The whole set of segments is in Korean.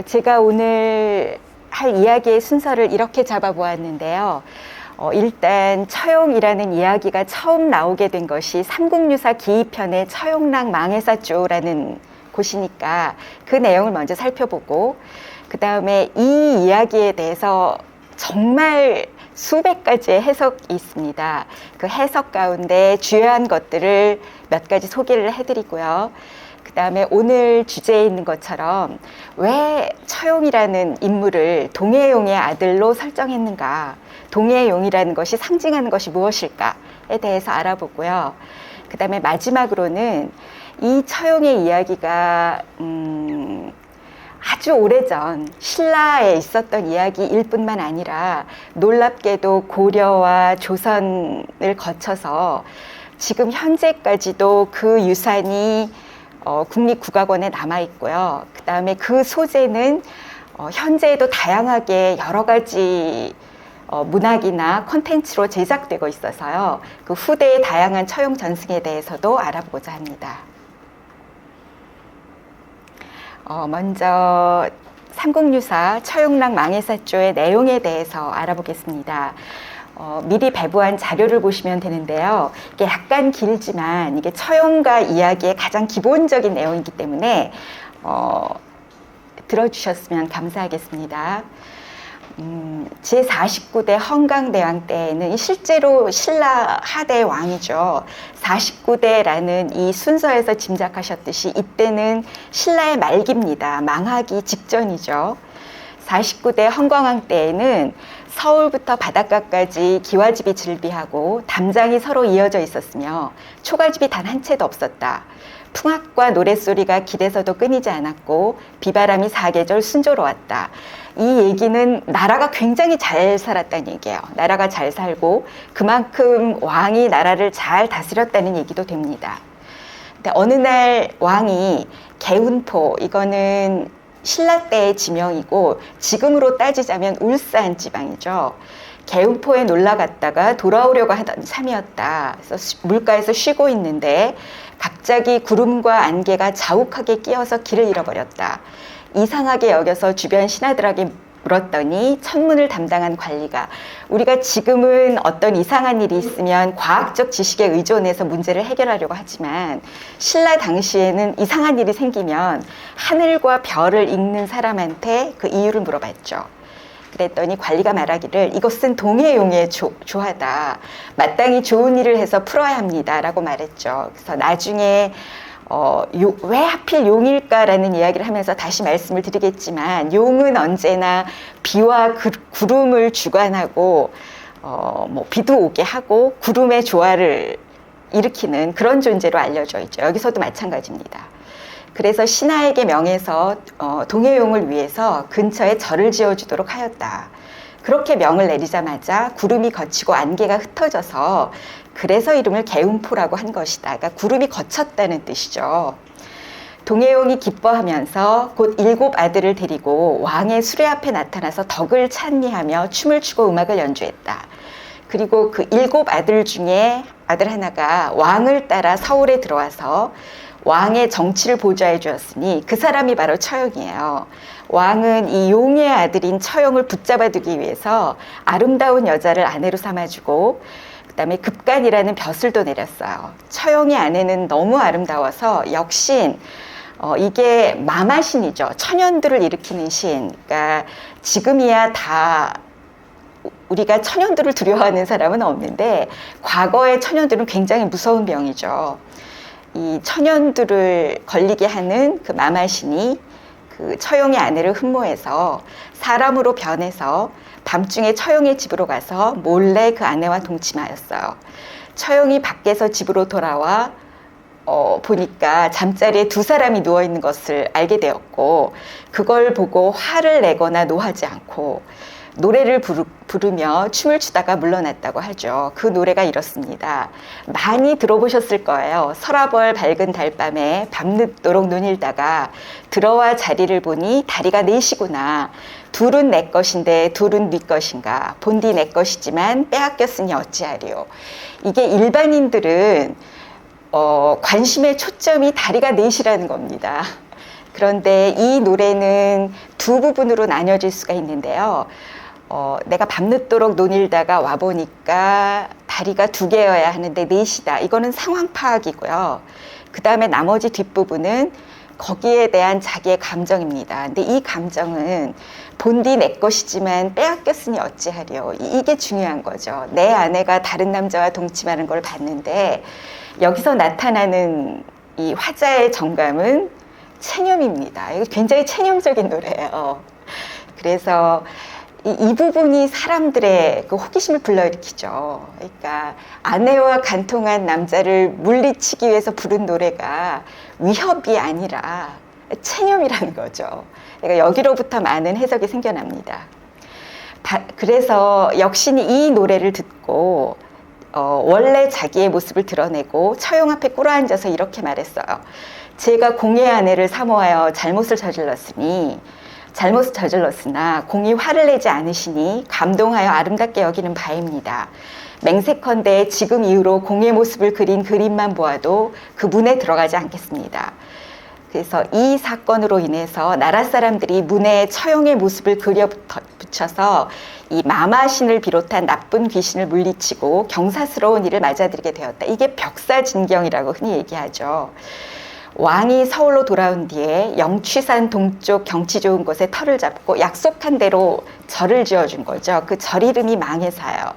제가 오늘 할 이야기의 순서를 이렇게 잡아보았는데요. 일단 처용이라는 이야기가 처음 나오게 된 것이 삼국유사 기이편의 처용랑 망해사조라는 곳이니까 그 내용을 먼저 살펴보고, 그 다음에 이 이야기에 대해서 정말 수백 가지의 해석이 있습니다. 그 해석 가운데 주요한 것들을 몇 가지 소개를 해드리고요. 그 다음에 오늘 주제에 있는 것처럼 왜 처용이라는 인물을 동해용의 아들로 설정했는가, 동해용이라는 것이 상징하는 것이 무엇일까에 대해서 알아보고요. 그 다음에 마지막으로는 이 처용의 이야기가 아주 오래전 신라에 있었던 이야기일 뿐만 아니라 놀랍게도 고려와 조선을 거쳐서 지금 현재까지도 그 유산이 국립국악원에 남아 있고요. 그 다음에 그 소재는 현재에도 다양하게 여러 가지 문학이나 콘텐츠로 제작되고 있어서요. 그 후대의 다양한 처용 전승에 대해서도 알아보고자 합니다. 먼저 삼국유사 처용랑 망해사조의 내용에 대해서 알아보겠습니다. 미리 배부한 자료를 보시면 되는데요. 이게 약간 길지만 이게 처용가 이야기의 가장 기본적인 내용이기 때문에 들어주셨으면 감사하겠습니다. 제49대 헌강대왕 때에는 실제로 신라 하대 왕이죠. 49대라는 이 순서에서 짐작하셨듯이 이때는 신라의 말기입니다. 망하기 직전이죠. 49대 헌광왕 때에는 서울부터 바닷가까지 기와집이 즐비하고 담장이 서로 이어져 있었으며 초가집이 단 한 채도 없었다. 풍악과 노랫소리가 길에서도 끊이지 않았고 비바람이 사계절 순조로웠다. 이 얘기는 나라가 굉장히 잘 살았다는 얘기예요. 나라가 잘 살고 그만큼 왕이 나라를 잘 다스렸다는 얘기도 됩니다. 근데 어느 날 왕이 개운포, 이거는 신라 때의 지명이고 지금으로 따지자면 울산 지방이죠. 개운포에 놀러 갔다가 돌아오려고 하던 참이었다. 그래서 물가에서 쉬고 있는데 갑자기 구름과 안개가 자욱하게 끼어서 길을 잃어버렸다. 이상하게 여겨서 주변 신하들에게 물었더니 천문을 담당한 관리가, 우리가 지금은 어떤 이상한 일이 있으면 과학적 지식에 의존해서 문제를 해결하려고 하지만 신라 당시에는 이상한 일이 생기면 하늘과 별을 읽는 사람한테 그 이유를 물어봤죠. 그랬더니 관리가 말하기를 이것은 동해용의 조하다. 마땅히 좋은 일을 해서 풀어야 합니다. 라고 말했죠. 그래서 나중에 왜 하필 용일까라는 이야기를 하면서 다시 말씀을 드리겠지만, 용은 언제나 비와 구름을 주관하고 비도 오게 하고 구름의 조화를 일으키는 그런 존재로 알려져 있죠. 여기서도 마찬가지입니다. 그래서 신하에게 명해서 동해용을 위해서 근처에 절을 지어주도록 하였다. 그렇게 명을 내리자마자 구름이 걷히고 안개가 흩어져서 그래서 이름을 개운포라고 한 것이다. 그러니까 구름이 걷혔다는 뜻이죠. 동해용이 기뻐하면서 곧 7 아들을 데리고 왕의 수레 앞에 나타나서 덕을 찬미하며 춤을 추고 음악을 연주했다. 그리고 그 7 아들 중에 아들 하나가 왕을 따라 서울에 들어와서 왕의 정치를 보좌해 주었으니 그 사람이 바로 처용이에요. 왕은 이 용의 아들인 처용을 붙잡아 두기 위해서 아름다운 여자를 아내로 삼아주고 그 다음에 급간이라는 벼슬도 내렸어요. 처용의 아내는 너무 아름다워서 역신, 이게 마마신이죠. 천연두를 일으키는 신. 그러니까 지금이야 다 우리가 천연두를 두려워하는 사람은 없는데 과거의 천연두는 굉장히 무서운 병이죠. 이 천연두를 걸리게 하는 그 마마신이 그 처용의 아내를 흠모해서 사람으로 변해서 밤중에 처용의 집으로 가서 몰래 그 아내와 동침하였어요. 처용이 밖에서 집으로 돌아와 보니까 잠자리에 2 사람이 누워있는 것을 알게 되었고, 그걸 보고 화를 내거나 노하지 않고 노래를 부르며 춤을 추다가 물러났다고 하죠. 그 노래가 이렇습니다. 많이 들어보셨을 거예요. 서라벌 밝은 달밤에 밤늦도록 눈일다가 들어와 자리를 보니 다리가 4시구나. 둘은 내 것인데 둘은 네 것인가. 본디 내 것이지만 빼앗겼으니 어찌하리요. 이게 일반인들은 관심의 초점이 다리가 4시라는 겁니다. 그런데 이 노래는 두 부분으로 나뉘어질 수가 있는데요. 내가 밤늦도록 논일다가 와보니까 다리가 두 개여야 하는데 넷이다. 이거는 상황 파악이고요. 그 다음에 나머지 뒷부분은 거기에 대한 자기의 감정입니다. 근데 이 감정은 본디 내 것이지만 빼앗겼으니 어찌하리요. 이게 중요한 거죠. 내 아내가 다른 남자와 동침하는 걸 봤는데 여기서 나타나는 이 화자의 정감은 체념입니다. 이거 굉장히 체념적인 노래예요. 그래서 이 부분이 사람들의 그 호기심을 불러일으키죠. 그러니까 아내와 간통한 남자를 물리치기 위해서 부른 노래가 위협이 아니라 체념이라는 거죠. 그러니까 여기로부터 많은 해석이 생겨납니다. 그래서 역신이 이 노래를 듣고 원래 자기의 모습을 드러내고 처용 앞에 꿇어앉아서 이렇게 말했어요. 제가 공의 아내를 사모하여 잘못을 저질렀으나 공이 화를 내지 않으시니 감동하여 아름답게 여기는 바입니다. 맹세컨대 지금 이후로 공의 모습을 그린 그림만 보아도 그 문에 들어가지 않겠습니다. 그래서 이 사건으로 인해서 나라 사람들이 문에 처용의 모습을 그려 붙여서 이 마마신을 비롯한 나쁜 귀신을 물리치고 경사스러운 일을 맞아들이게 되었다. 이게 벽사진경이라고 흔히 얘기하죠. 왕이 서울로 돌아온 뒤에 영취산 동쪽 경치 좋은 곳에 터를 잡고 약속한 대로 절을 지어준 거죠. 그 절 이름이 망해사요.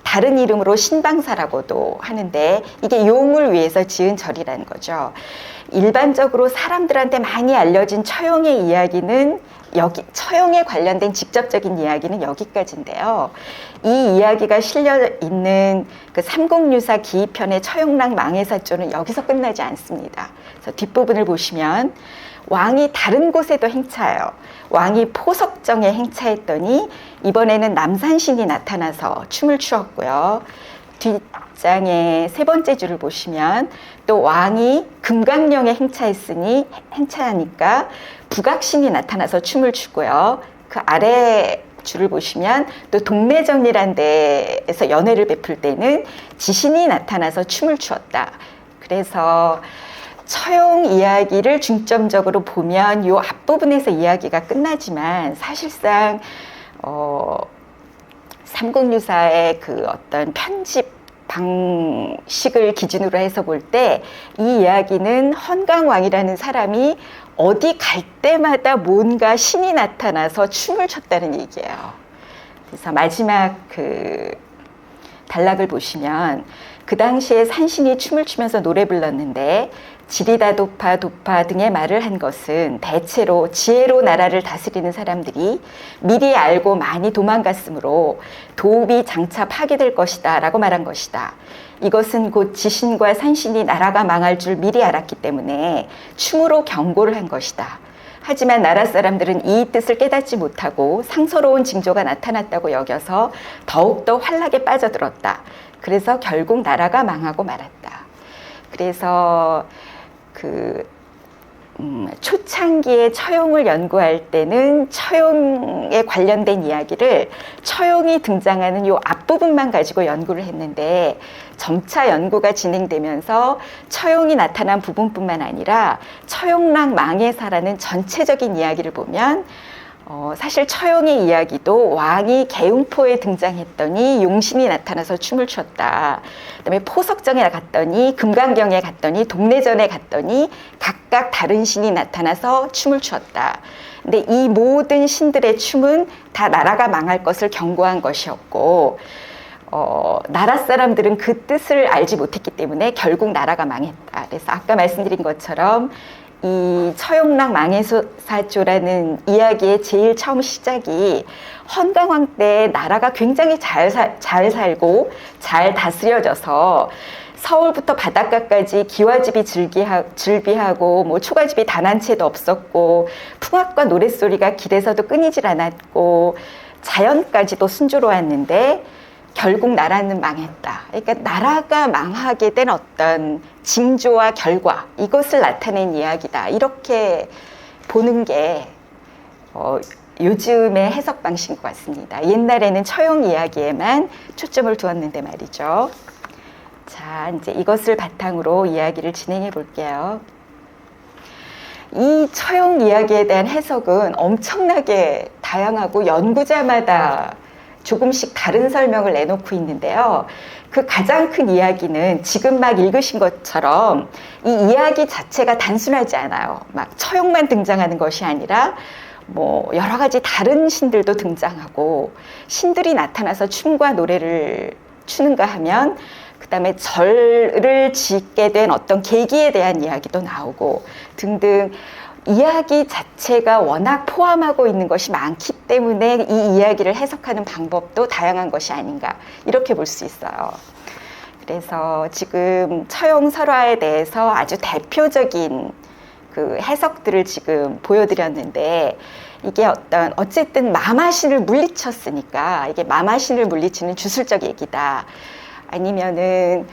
다른 이름으로 신방사라고도 하는데 이게 용을 위해서 지은 절이라는 거죠. 일반적으로 사람들한테 많이 알려진 처용의 이야기는 처용에 관련된 직접적인 이야기는 여기까지인데요. 이 이야기가 실려 있는 그 삼국유사 기이편의 처용랑 망해사조는 여기서 끝나지 않습니다. 그래서 뒷부분을 보시면 왕이 다른 곳에도 행차해요. 왕이 포석정에 행차했더니 이번에는 남산신이 나타나서 춤을 추었고요. 뒷장의 세 번째 줄을 보시면 또 왕이 금강령에 행차하니까 북악신이 나타나서 춤을 추고요. 그 아래 줄을 보시면 또 동래정이란 데에서 연회를 베풀 때는 지신이 나타나서 춤을 추었다. 그래서 처용 이야기를 중점적으로 보면 이 앞부분에서 이야기가 끝나지만 사실상 삼국유사의 그 어떤 편집 방식을 기준으로 해서 볼 때 이 이야기는 헌강왕이라는 사람이 어디 갈 때마다 뭔가 신이 나타나서 춤을 췄다는 얘기예요. 그래서 마지막 그 단락을 보시면 그 당시에 산신이 춤을 추면서 노래 불렀는데 지리다 도파 등의 말을 한 것은 대체로 지혜로 나라를 다스리는 사람들이 미리 알고 많이 도망갔으므로 도읍이 장차 파괴될 것이다 라고 말한 것이다. 이것은 곧 지신과 산신이 나라가 망할 줄 미리 알았기 때문에 춤으로 경고를 한 것이다. 하지만 나라 사람들은 이 뜻을 깨닫지 못하고 상서로운 징조가 나타났다고 여겨서 더욱더 환락에 빠져들었다. 그래서 결국 나라가 망하고 말았다. 그래서 초창기에 처용을 연구할 때는 처용에 관련된 이야기를 처용이 등장하는 요 앞부분만 가지고 연구를 했는데 점차 연구가 진행되면서 처용이 나타난 부분뿐만 아니라 처용랑 망해사라는 전체적인 이야기를 보면 사실 처용의 이야기도 왕이 계웅포에 등장했더니 용신이 나타나서 춤을 췄다. 그다음에 포석정에 갔더니 금강경에 갔더니 동래전에 갔더니 각각 다른 신이 나타나서 춤을 추었다. 근데 이 모든 신들의 춤은 다 나라가 망할 것을 경고한 것이었고 나라 사람들은 그 뜻을 알지 못했기 때문에 결국 나라가 망했다. 그래서 아까 말씀드린 것처럼 이 처용랑 망해사조라는 이야기의 제일 처음 시작이 헌강왕 때 나라가 굉장히 잘 살고 잘 다스려져서 서울부터 바닷가까지 기와집이 즐비하고 뭐 초가집이 단 한 채도 없었고 풍악과 노랫소리가 길에서도 끊이질 않았고 자연까지도 순조로웠는데 결국 나라는 망했다. 그러니까 나라가 망하게 된 어떤 징조와 결과, 이것을 나타낸 이야기다. 이렇게 보는 게 요즘의 해석 방식인 것 같습니다. 옛날에는 처용 이야기에만 초점을 두었는데 말이죠. 자, 이제 이것을 바탕으로 이야기를 진행해 볼게요. 이 처용 이야기에 대한 해석은 엄청나게 다양하고 연구자마다 조금씩 다른 설명을 내놓고 있는데요. 그 가장 큰 이야기는 지금 막 읽으신 것처럼 이 이야기 자체가 단순하지 않아요. 막 처용만 등장하는 것이 아니라 뭐 여러 가지 다른 신들도 등장하고, 신들이 나타나서 춤과 노래를 추는가 하면 그 다음에 절을 짓게 된 어떤 계기에 대한 이야기도 나오고 등등, 이야기 자체가 워낙 포함하고 있는 것이 많기 때문에 이 이야기를 해석하는 방법도 다양한 것이 아닌가, 이렇게 볼 수 있어요. 그래서 지금 처용설화에 대해서 아주 대표적인 그 해석들을 지금 보여드렸는데, 이게 어쨌든 마마신을 물리쳤으니까 이게 마마신을 물리치는 주술적 얘기다, 아니면은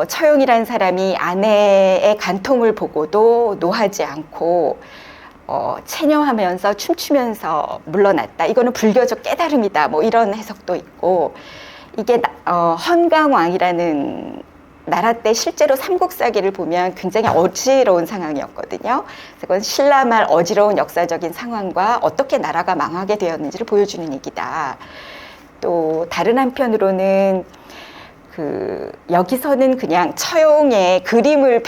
처용이라는 사람이 아내의 간통을 보고도 노하지 않고 체념하면서 춤추면서 물러났다, 이거는 불교적 깨달음이다, 뭐 이런 해석도 있고, 이게 헌강왕이라는 나라 때 실제로 삼국사기를 보면 굉장히 어지러운 상황이었거든요. 그건 신라 말 어지러운 역사적인 상황과 어떻게 나라가 망하게 되었는지를 보여주는 얘기다. 또 다른 한편으로는 여기서는 그냥 처용의 그림을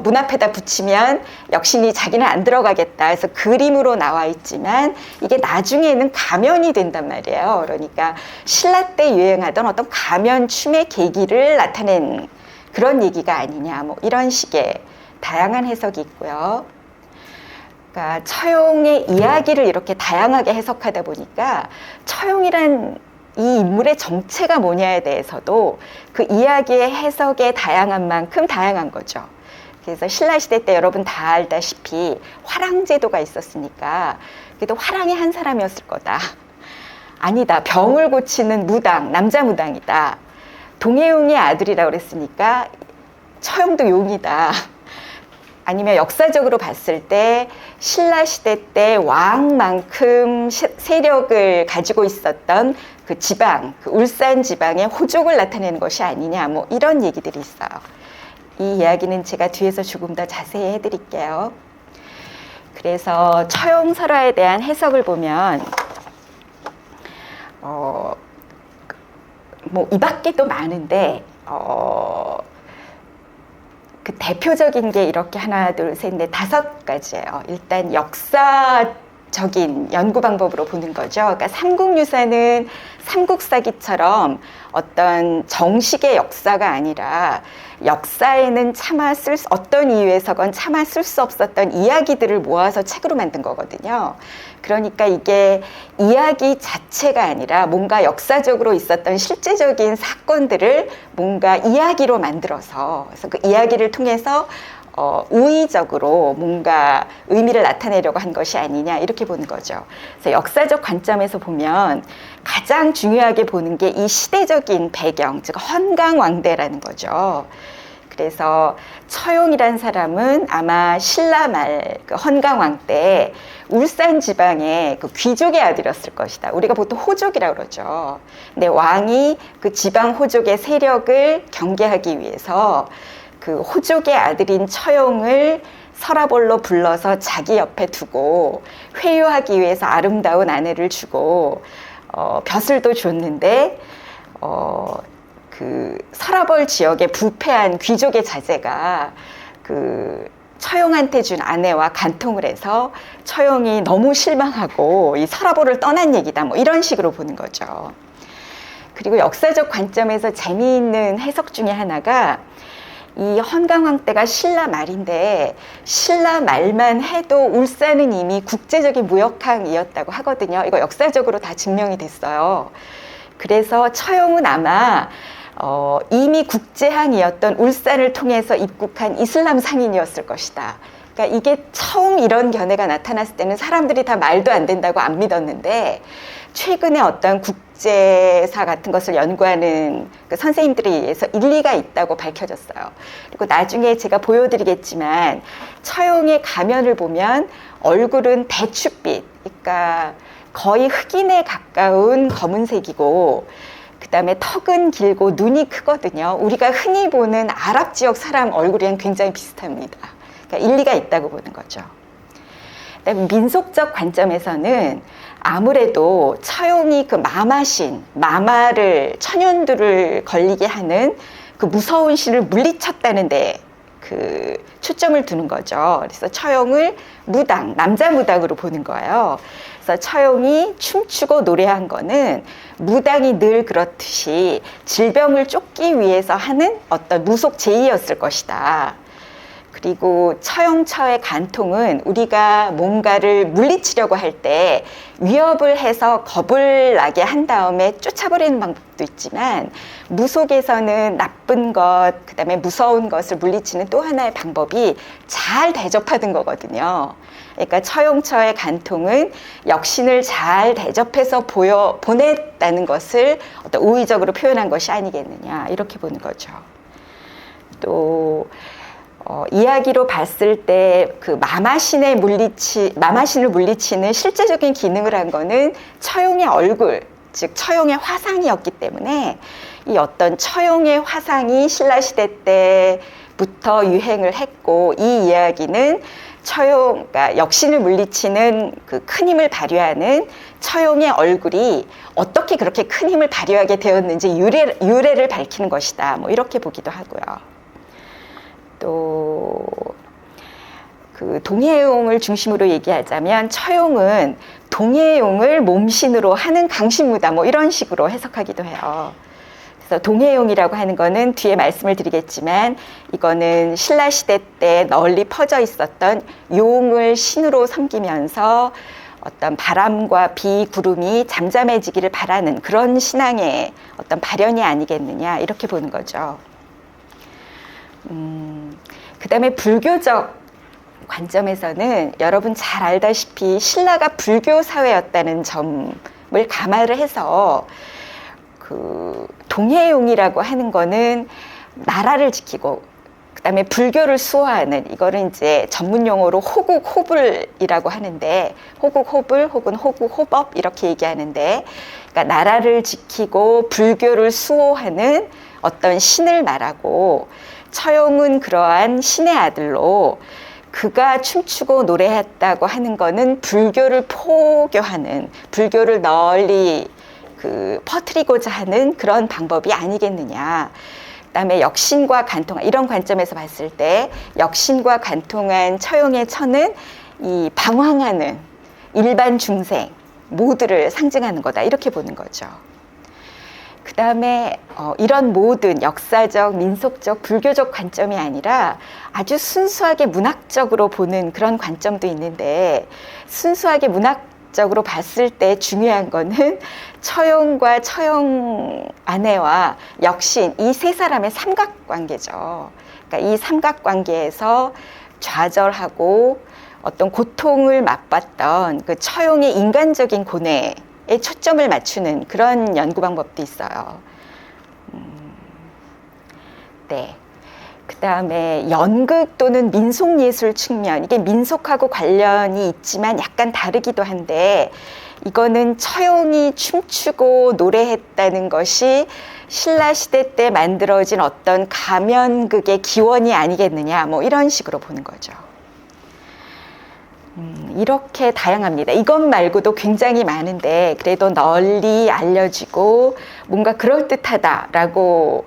문 앞에다 붙이면 역신이 자기는 안 들어가겠다 해서 그림으로 나와 있지만, 이게 나중에는 가면이 된단 말이에요. 그러니까 신라 때 유행하던 어떤 가면 춤의 계기를 나타낸 그런 얘기가 아니냐, 뭐 이런 식의 다양한 해석이 있고요. 그러니까 처용의 이야기를 이렇게 다양하게 해석하다 보니까 처용이란 이 인물의 정체가 뭐냐에 대해서도 그 이야기의 해석의 다양한 만큼 다양한 거죠. 그래서 신라시대 때 여러분 다 알다시피 화랑제도가 있었으니까 그래도 화랑이 한 사람이었을 거다. 아니다, 병을 고치는 무당, 남자 무당이다. 동해용의 아들이라고 그랬으니까 처용도 용이다. 아니면 역사적으로 봤을 때 신라시대 때 왕만큼 세력을 가지고 있었던 그 지방, 그 울산 지방의 호족을 나타내는 것이 아니냐, 뭐 이런 얘기들이 있어요. 이 이야기는 제가 뒤에서 조금 더 자세히 해드릴게요. 그래서 처용설화에 대한 해석을 보면 뭐 이 밖에 또 많은데 그 대표적인 게 이렇게 하나, 둘, 셋, 넷, 5가지예요. 일단 역사적인 연구 방법으로 보는 거죠. 그러니까 삼국유사는 삼국사기처럼 어떤 정식의 역사가 아니라 역사에는 어떤 이유에서건 차마 쓸 수 없었던 이야기들을 모아서 책으로 만든 거거든요. 그러니까 이게 이야기 자체가 아니라 뭔가 역사적으로 있었던 실제적인 사건들을 뭔가 이야기로 만들어서, 그래서 그 이야기를 통해서 우의적으로 뭔가 의미를 나타내려고 한 것이 아니냐, 이렇게 보는 거죠. 그래서 역사적 관점에서 보면 가장 중요하게 보는 게 이 시대적인 배경, 즉 헌강왕대라는 거죠. 그래서 처용이란 사람은 아마 신라 말 그 헌강왕 때 울산 지방의 그 귀족의 아들이었을 것이다. 우리가 보통 호족이라고 그러죠. 근데 왕이 그 지방 호족의 세력을 경계하기 위해서 그 호족의 아들인 처용을 서라벌로 불러서 자기 옆에 두고 회유하기 위해서 아름다운 아내를 주고 벼슬도 줬는데 그 서라벌 지역의 부패한 귀족의 자제가 그 처용한테 준 아내와 간통을 해서 처용이 너무 실망하고 이 서라벌을 떠난 얘기다, 뭐 이런 식으로 보는 거죠. 그리고 역사적 관점에서 재미있는 해석 중에 하나가, 이 헌강왕 때가 신라 말인데 신라 말만 해도 울산은 이미 국제적인 무역항이었다고 하거든요. 이거 역사적으로 다 증명이 됐어요. 그래서 처용은 아마 이미 국제항이었던 울산을 통해서 입국한 이슬람 상인이었을 것이다. 그러니까 이게 처음 이런 견해가 나타났을 때는 사람들이 다 말도 안 된다고 안 믿었는데, 최근에 어떤 국제사 같은 것을 연구하는 그 선생님들에 의해서 일리가 있다고 밝혀졌어요. 그리고 나중에 제가 보여드리겠지만 처용의 가면을 보면 얼굴은 대추빛, 그러니까 거의 흑인에 가까운 검은색이고, 그 다음에 턱은 길고 눈이 크거든요. 우리가 흔히 보는 아랍 지역 사람 얼굴이랑 굉장히 비슷합니다. 그러니까 일리가 있다고 보는 거죠. 그다음에 민속적 관점에서는 아무래도 처용이 그 마마신, 마마를 천연두를 걸리게 하는 그 무서운 신을 물리쳤다는데 그 초점을 두는 거죠. 그래서 처용을 무당, 남자 무당으로 보는 거예요. 그래서 처용이 춤추고 노래한 거는 무당이 늘 그렇듯이 질병을 쫓기 위해서 하는 어떤 무속 제의였을 것이다. 그리고 처용처의 간통은 우리가 뭔가를 물리치려고 할 때 위협을 해서 겁을 나게 한 다음에 쫓아버리는 방법도 있지만, 무속에서는 나쁜 것, 그 다음에 무서운 것을 물리치는 또 하나의 방법이 잘 대접하는 거거든요. 그러니까 처용처의 간통은 역신을 잘 대접해서 보냈다는 것을 어떤 우의적으로 표현한 것이 아니겠느냐, 이렇게 보는 거죠. 또 이야기로 봤을 때 그 마마신을 물리치는 실제적인 기능을 한 거는 처용의 얼굴, 즉 처용의 화상이었기 때문에 이 어떤 처용의 화상이 신라시대 때부터 유행을 했고, 이 이야기는 그러니까 역신을 물리치는 그 큰 힘을 발휘하는 처용의 얼굴이 어떻게 그렇게 큰 힘을 발휘하게 되었는지 유래를 밝히는 것이다, 뭐 이렇게 보기도 하고요. 또 그 동해용을 중심으로 얘기하자면 처용은 동해용을 몸신으로 하는 강신무다, 뭐 이런 식으로 해석하기도 해요. 그래서 동해용이라고 하는 거는 뒤에 말씀을 드리겠지만, 이거는 신라시대 때 널리 퍼져 있었던 용을 신으로 섬기면서 어떤 바람과 비, 구름이 잠잠해지기를 바라는 그런 신앙의 어떤 발현이 아니겠느냐, 이렇게 보는 거죠. 그 다음에 불교적 관점에서는 여러분 잘 알다시피 신라가 불교 사회였다는 점을 감안을 해서 그 동해용이라고 하는 거는 나라를 지키고, 그 다음에 불교를 수호하는, 이거는 이제 전문 용어로 호국호불이라고 하는데, 호국호불 혹은 호국호법 이렇게 얘기하는데, 그러니까 나라를 지키고 불교를 수호하는 어떤 신을 말하고, 처용은 그러한 신의 아들로 그가 춤추고 노래했다고 하는 거는 불교를 포교하는, 불교를 널리 퍼뜨리고자 하는 그런 방법이 아니겠느냐. 그다음에 역신과 간통한, 이런 관점에서 봤을 때 역신과 간통한 처용의 처는 이 방황하는 일반 중생 모두를 상징하는 거다, 이렇게 보는 거죠. 그 다음에 이런 모든 역사적, 민속적, 불교적 관점이 아니라 아주 순수하게 문학적으로 보는 그런 관점도 있는데, 순수하게 문학적으로 봤을 때 중요한 거는 처용과 처용 아내와 역신, 이 세 사람의 삼각관계죠. 그러니까 이 삼각관계에서 좌절하고 어떤 고통을 맛봤던 그 처용의 인간적인 고뇌, 초점을 맞추는 그런 연구 방법도 있어요. 네. 그 다음에 연극 또는 민속예술 측면, 이게 민속하고 관련이 있지만 약간 다르기도 한데, 이거는 처용이 춤추고 노래했다는 것이 신라시대 때 만들어진 어떤 가면극의 기원이 아니겠느냐, 뭐 이런 식으로 보는 거죠. 이렇게 다양합니다. 이것 말고도 굉장히 많은데, 그래도 널리 알려지고 뭔가 그럴듯하다라고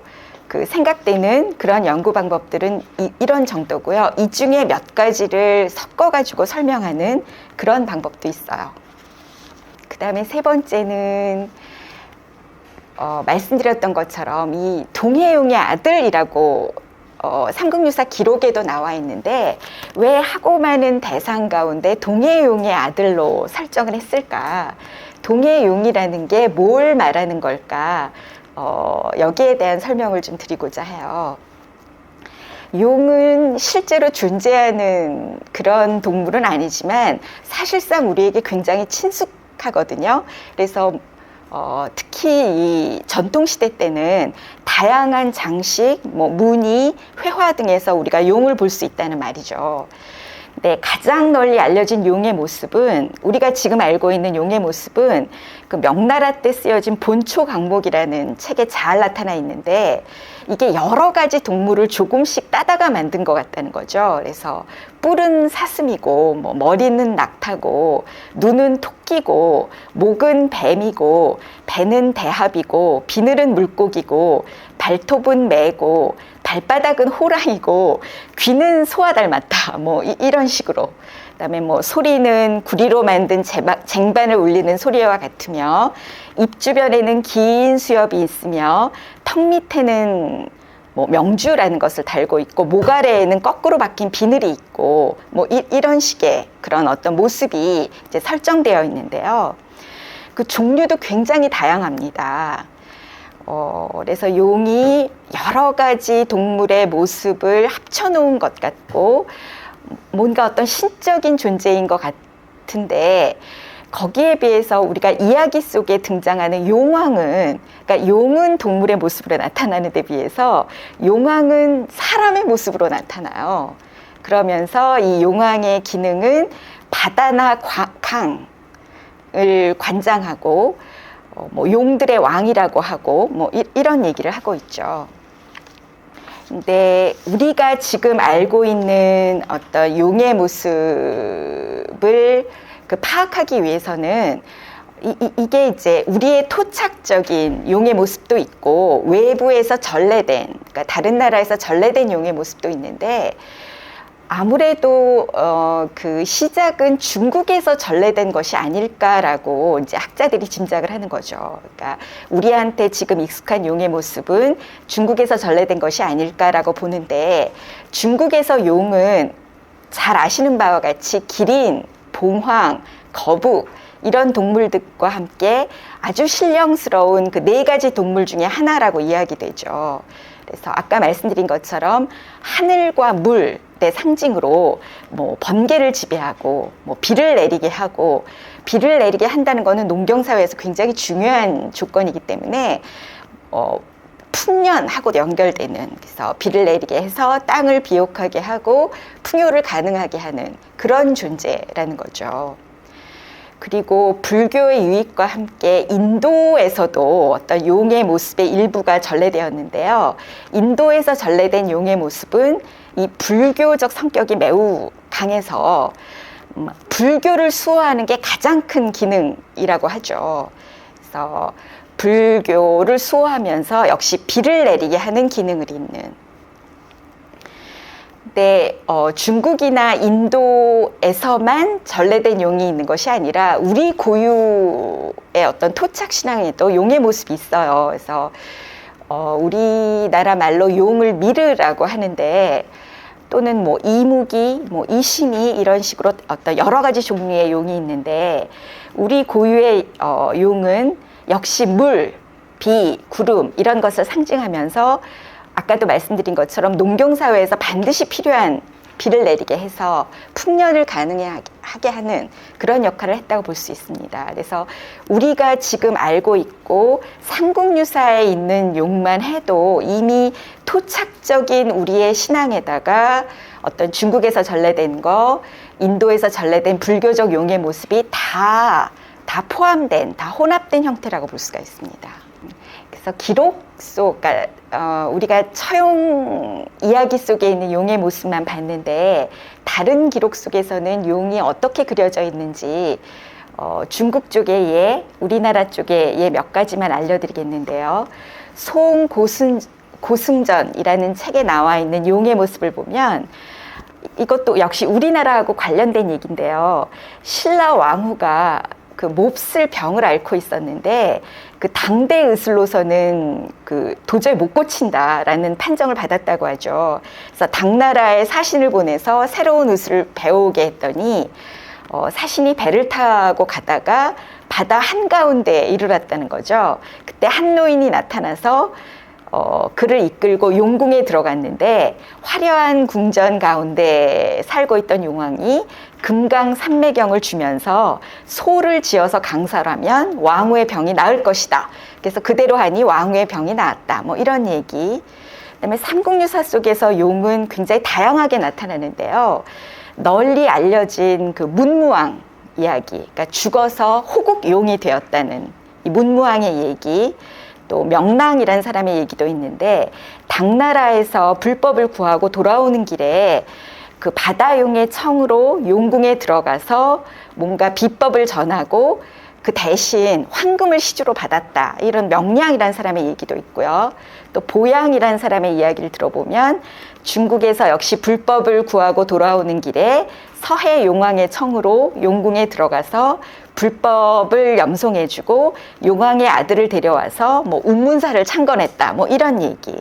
생각되는 그런 연구 방법들은 이런 정도고요. 이 중에 몇 가지를 섞어가지고 설명하는 그런 방법도 있어요. 그 다음에 세 번째는 말씀드렸던 것처럼 이 동해용의 아들이라고 삼국유사 기록에도 나와 있는데, 왜 하고 많은 대상 가운데 동해용의 아들로 설정을 했을까? 동해용이라는 게 뭘 말하는 걸까? 여기에 대한 설명을 좀 드리고자 해요. 용은 실제로 존재하는 그런 동물은 아니지만 사실상 우리에게 굉장히 친숙하거든요. 그래서 특히 이 전통시대 때는 다양한 장식, 무늬, 회화 등에서 우리가 용을 볼 수 있다는 말이죠. 네, 가장 널리 알려진 용의 모습은, 우리가 지금 알고 있는 용의 모습은 그 명나라 때 쓰여진 본초 강목이라는 책에 잘 나타나 있는데, 이게 여러 가지 동물을 조금씩 따다가 만든 것 같다는 거죠. 그래서 뿔은 사슴이고, 뭐 머리는 낙타고, 눈은 토끼고, 목은 뱀이고, 배는 대합이고, 비늘은 물고기고, 발톱은 매고, 발바닥은 호랑이고, 귀는 소와 닮았다. 뭐 이런 식으로. 그다음에 뭐 소리는 구리로 만든 쟁반을 울리는 소리와 같으며, 입 주변에는 긴 수엽이 있으며, 턱 밑에는 뭐 명주라는 것을 달고 있고, 목 아래에는 거꾸로 박힌 비늘이 있고, 뭐 이런 식의 그런 어떤 모습이 이제 설정되어 있는데요. 그 종류도 굉장히 다양합니다. 그래서 용이 여러 가지 동물의 모습을 합쳐놓은 것 같고, 뭔가 어떤 신적인 존재인 것 같은데, 거기에 비해서 우리가 이야기 속에 등장하는 용왕은, 그러니까 용은 동물의 모습으로 나타나는 데 비해서 용왕은 사람의 모습으로 나타나요. 그러면서 이 용왕의 기능은 바다나 강을 관장하고, 뭐 용들의 왕이라고 하고, 뭐 이런 얘기를 하고 있죠. 근데 우리가 지금 알고 있는 어떤 용의 모습을 파악하기 위해서는 이게 이제 우리의 토착적인 용의 모습도 있고, 외부에서 전래된, 그러니까 다른 나라에서 전래된 용의 모습도 있는데, 아무래도 그 시작은 중국에서 전래된 것이 아닐까라고 이제 학자들이 짐작을 하는 거죠. 그러니까 우리한테 지금 익숙한 용의 모습은 중국에서 전래된 것이 아닐까라고 보는데, 중국에서 용은 잘 아시는 바와 같이 기린, 봉황, 거북 이런 동물들과 함께 아주 신령스러운 그 4가지 동물 중에 하나라고 이야기되죠. 그래서 아까 말씀드린 것처럼 하늘과 물의 상징으로 뭐 번개를 지배하고, 뭐 비를 내리게 하고, 비를 내리게 한다는 것은 농경사회에서 굉장히 중요한 조건이기 때문에 풍년하고 연결되는, 그래서 비를 내리게 해서 땅을 비옥하게 하고 풍요를 가능하게 하는 그런 존재라는 거죠. 그리고 불교의 유입과 함께 인도에서도 어떤 용의 모습의 일부가 전래되었는데요. 인도에서 전래된 용의 모습은 이 불교적 성격이 매우 강해서 불교를 수호하는 게 가장 큰 기능이라고 하죠. 그래서 불교를 수호하면서 역시 비를 내리게 하는 기능을 잇는. 근데 중국이나 인도에서만 전래된 용이 있는 것이 아니라 우리 고유의 어떤 토착 신앙에도 용의 모습이 있어요. 그래서 우리나라 말로 용을 미르라고 하는데, 또는 뭐 이무기, 뭐 이신이 이런 식으로 어떤 여러 가지 종류의 용이 있는데, 우리 고유의 용은 역시 물, 비, 구름 이런 것을 상징하면서, 아까도 말씀드린 것처럼 농경사회에서 반드시 필요한 비를 내리게 해서 풍년을 가능하게 하는 그런 역할을 했다고 볼 수 있습니다. 그래서 우리가 지금 알고 있고 삼국유사에 있는 용만 해도 이미 토착적인 우리의 신앙에다가 어떤 중국에서 전래된 거, 인도에서 전래된 불교적 용의 모습이 다 포함된, 다 혼합된 형태라고 볼 수가 있습니다. 그래서 기록 속, 그러니까 우리가 처용 이야기 속에 있는 용의 모습만 봤는데, 다른 기록 속에서는 용이 어떻게 그려져 있는지 중국 쪽의 예, 우리나라 쪽의 예 몇 가지만 알려드리겠는데요. 송고승전이라는 책에 나와 있는 용의 모습을 보면, 이것도 역시 우리나라하고 관련된 얘기인데요. 신라 왕후가 그 몹쓸 병을 앓고 있었는데, 그 당대 의술로서는 그 도저히 못 고친다라는 판정을 받았다고 하죠. 그래서 당나라에 사신을 보내서 새로운 의술을 배우게 했더니 사신이 배를 타고 가다가 바다 한가운데에 이르렀다는 거죠. 그때 한 노인이 나타나서 그를 이끌고 용궁에 들어갔는데, 화려한 궁전 가운데 살고 있던 용왕이 금강산매경을 주면서 소를 지어서 강설하면 왕후의 병이 나을 것이다. 그래서 그대로 하니 왕후의 병이 나았다. 뭐 이런 얘기. 그다음에 삼국유사 속에서 용은 굉장히 다양하게 나타나는데요. 널리 알려진 그 문무왕 이야기, 그러니까 죽어서 호국용이 되었다는 이 문무왕의 얘기, 또 명랑이라는 사람의 얘기도 있는데, 당나라에서 불법을 구하고 돌아오는 길에 그 바다용의 청으로 용궁에 들어가서 뭔가 비법을 전하고 그 대신 황금을 시주로 받았다, 이런 명량이라는 사람의 얘기도 있고요. 또 보양이라는 사람의 이야기를 들어보면 중국에서 역시 불법을 구하고 돌아오는 길에 서해 용왕의 청으로 용궁에 들어가서 불법을 염송해주고 용왕의 아들을 데려와서 뭐 운문사를 창건했다, 뭐 이런 얘기.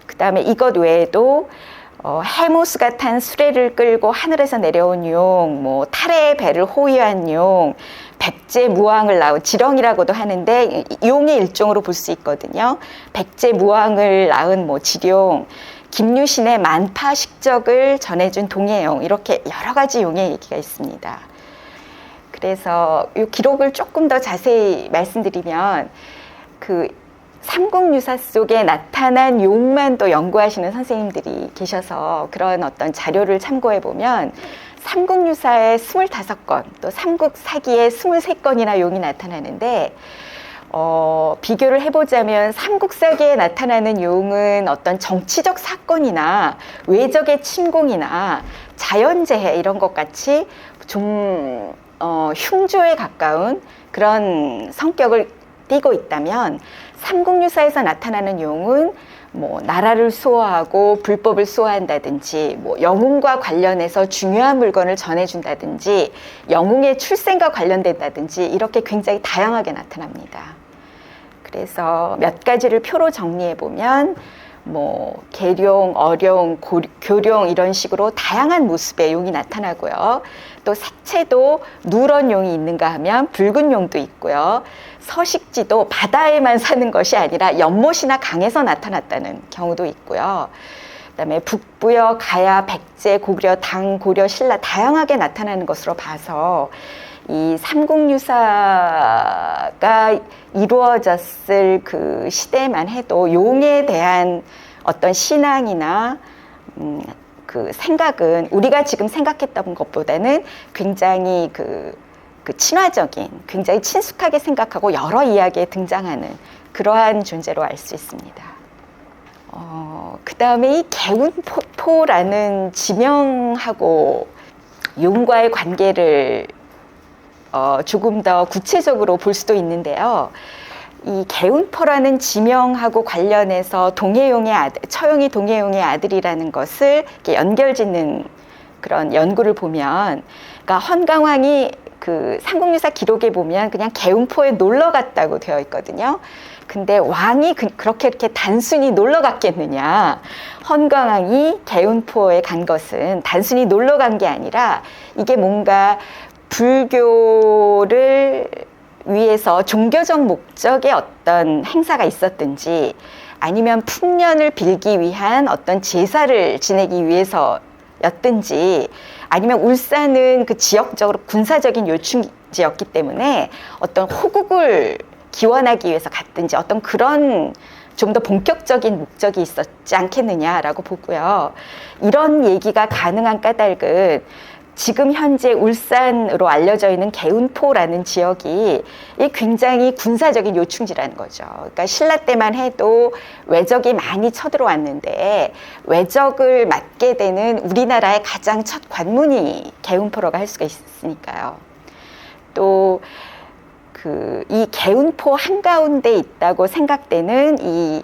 그 다음에 이것 외에도 해모수가 탄 수레를 끌고 하늘에서 내려온 용, 뭐 탈의 배를 호위한 용, 백제무왕을 낳은, 지령이라고도 하는데 용의 일종으로 볼 수 있거든요. 백제무왕을 낳은 뭐 지룡, 김유신의 만파식적을 전해준 동해용, 이렇게 여러 가지 용의 얘기가 있습니다. 그래서 이 기록을 조금 더 자세히 말씀드리면, 그 삼국유사 속에 나타난 용만 또 연구하시는 선생님들이 계셔서 그런 어떤 자료를 참고해 보면 삼국유사에 25건, 또 삼국사기에 23건이나 용이 나타나는데, 비교를 해보자면 삼국사기에 나타나는 용은 어떤 정치적 사건이나 외적의 침공이나 자연재해 이런 것 같이 좀 흉조에 가까운 그런 성격을 띠고 있다면, 삼국유사에서 나타나는 용은 뭐 나라를 수호하고 불법을 수호한다든지, 뭐 영웅과 관련해서 중요한 물건을 전해준다든지, 영웅의 출생과 관련된다든지, 이렇게 굉장히 다양하게 나타납니다. 그래서 몇 가지를 표로 정리해 보면 뭐 계룡, 어룡, 교룡 이런 식으로 다양한 모습의 용이 나타나고요. 또 색채도 누런 용이 있는가 하면 붉은 용도 있고요. 서식지도 바다에만 사는 것이 아니라 연못이나 강에서 나타났다는 경우도 있고요. 그다음에 북부여, 가야, 백제, 고구려, 당, 고려, 신라 다양하게 나타나는 것으로 봐서 이 삼국유사가 이루어졌을 그 시대만 해도 용에 대한 어떤 신앙이나 그 생각은 우리가 지금 생각했던 것보다는 굉장히 그 친화적인, 굉장히 친숙하게 생각하고 여러 이야기에 등장하는 그러한 존재로 알 수 있습니다. 그 다음에 이 개운포라는 지명하고 용과의 관계를 조금 더 구체적으로 볼 수도 있는데요. 이 개운포라는 지명하고 관련해서 동해용의 아들, 처용이 동해용의 아들이라는 것을 이렇게 연결짓는 그런 연구를 보면, 그러니까 헌강왕이 그 삼국유사 기록에 보면 그냥 개운포에 놀러 갔다고 되어 있거든요. 근데 왕이 그렇게 이렇게 단순히 놀러 갔겠느냐? 헌강왕이 개운포에 간 것은 단순히 놀러 간 게 아니라 이게 뭔가 불교를 위해서 종교적 목적의 어떤 행사가 있었든지, 아니면 풍년을 빌기 위한 어떤 제사를 지내기 위해서였든지, 아니면 울산은 그 지역적으로 군사적인 요충지였기 때문에 어떤 호국을 기원하기 위해서 갔든지, 어떤 그런 좀 더 본격적인 목적이 있었지 않겠느냐라고 보고요. 이런 얘기가 가능한 까닭은 지금 현재 울산으로 알려져 있는 개운포라는 지역이 굉장히 군사적인 요충지라는 거죠. 그러니까 신라 때만 해도 외적이 많이 쳐들어왔는데, 외적을 맞게 되는 우리나라의 가장 첫 관문이 개운포라고 할 수가 있으니까요. 또 이 개운포 한가운데 있다고 생각되는 이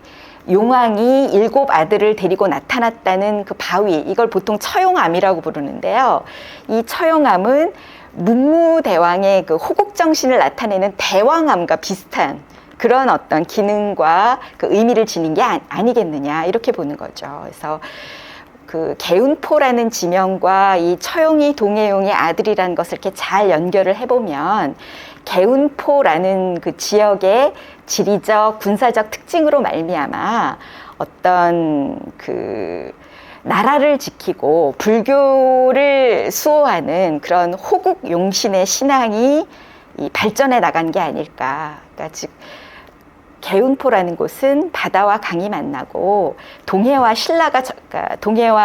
용왕이 7 아들을 데리고 나타났다는 그 바위, 이걸 보통 처용암이라고 부르는데요. 이 처용암은 문무대왕의 그 호국정신을 나타내는 대왕암과 비슷한 그런 어떤 기능과 그 의미를 지닌 게 아니겠느냐, 이렇게 보는 거죠. 그래서 그 개운포라는 지명과 이 처용이 동해용의 아들이라는 것을 이렇게 잘 연결을 해보면, 개운포라는 그 지역의 지리적, 군사적 특징으로 말미암아 어떤 그 나라를 지키고 불교를 수호하는 그런 호국 용신의 신앙이 발전해 나간 게 아닐까. 그러니까 즉 개운포라는 곳은 바다와 강이 만나고 동해와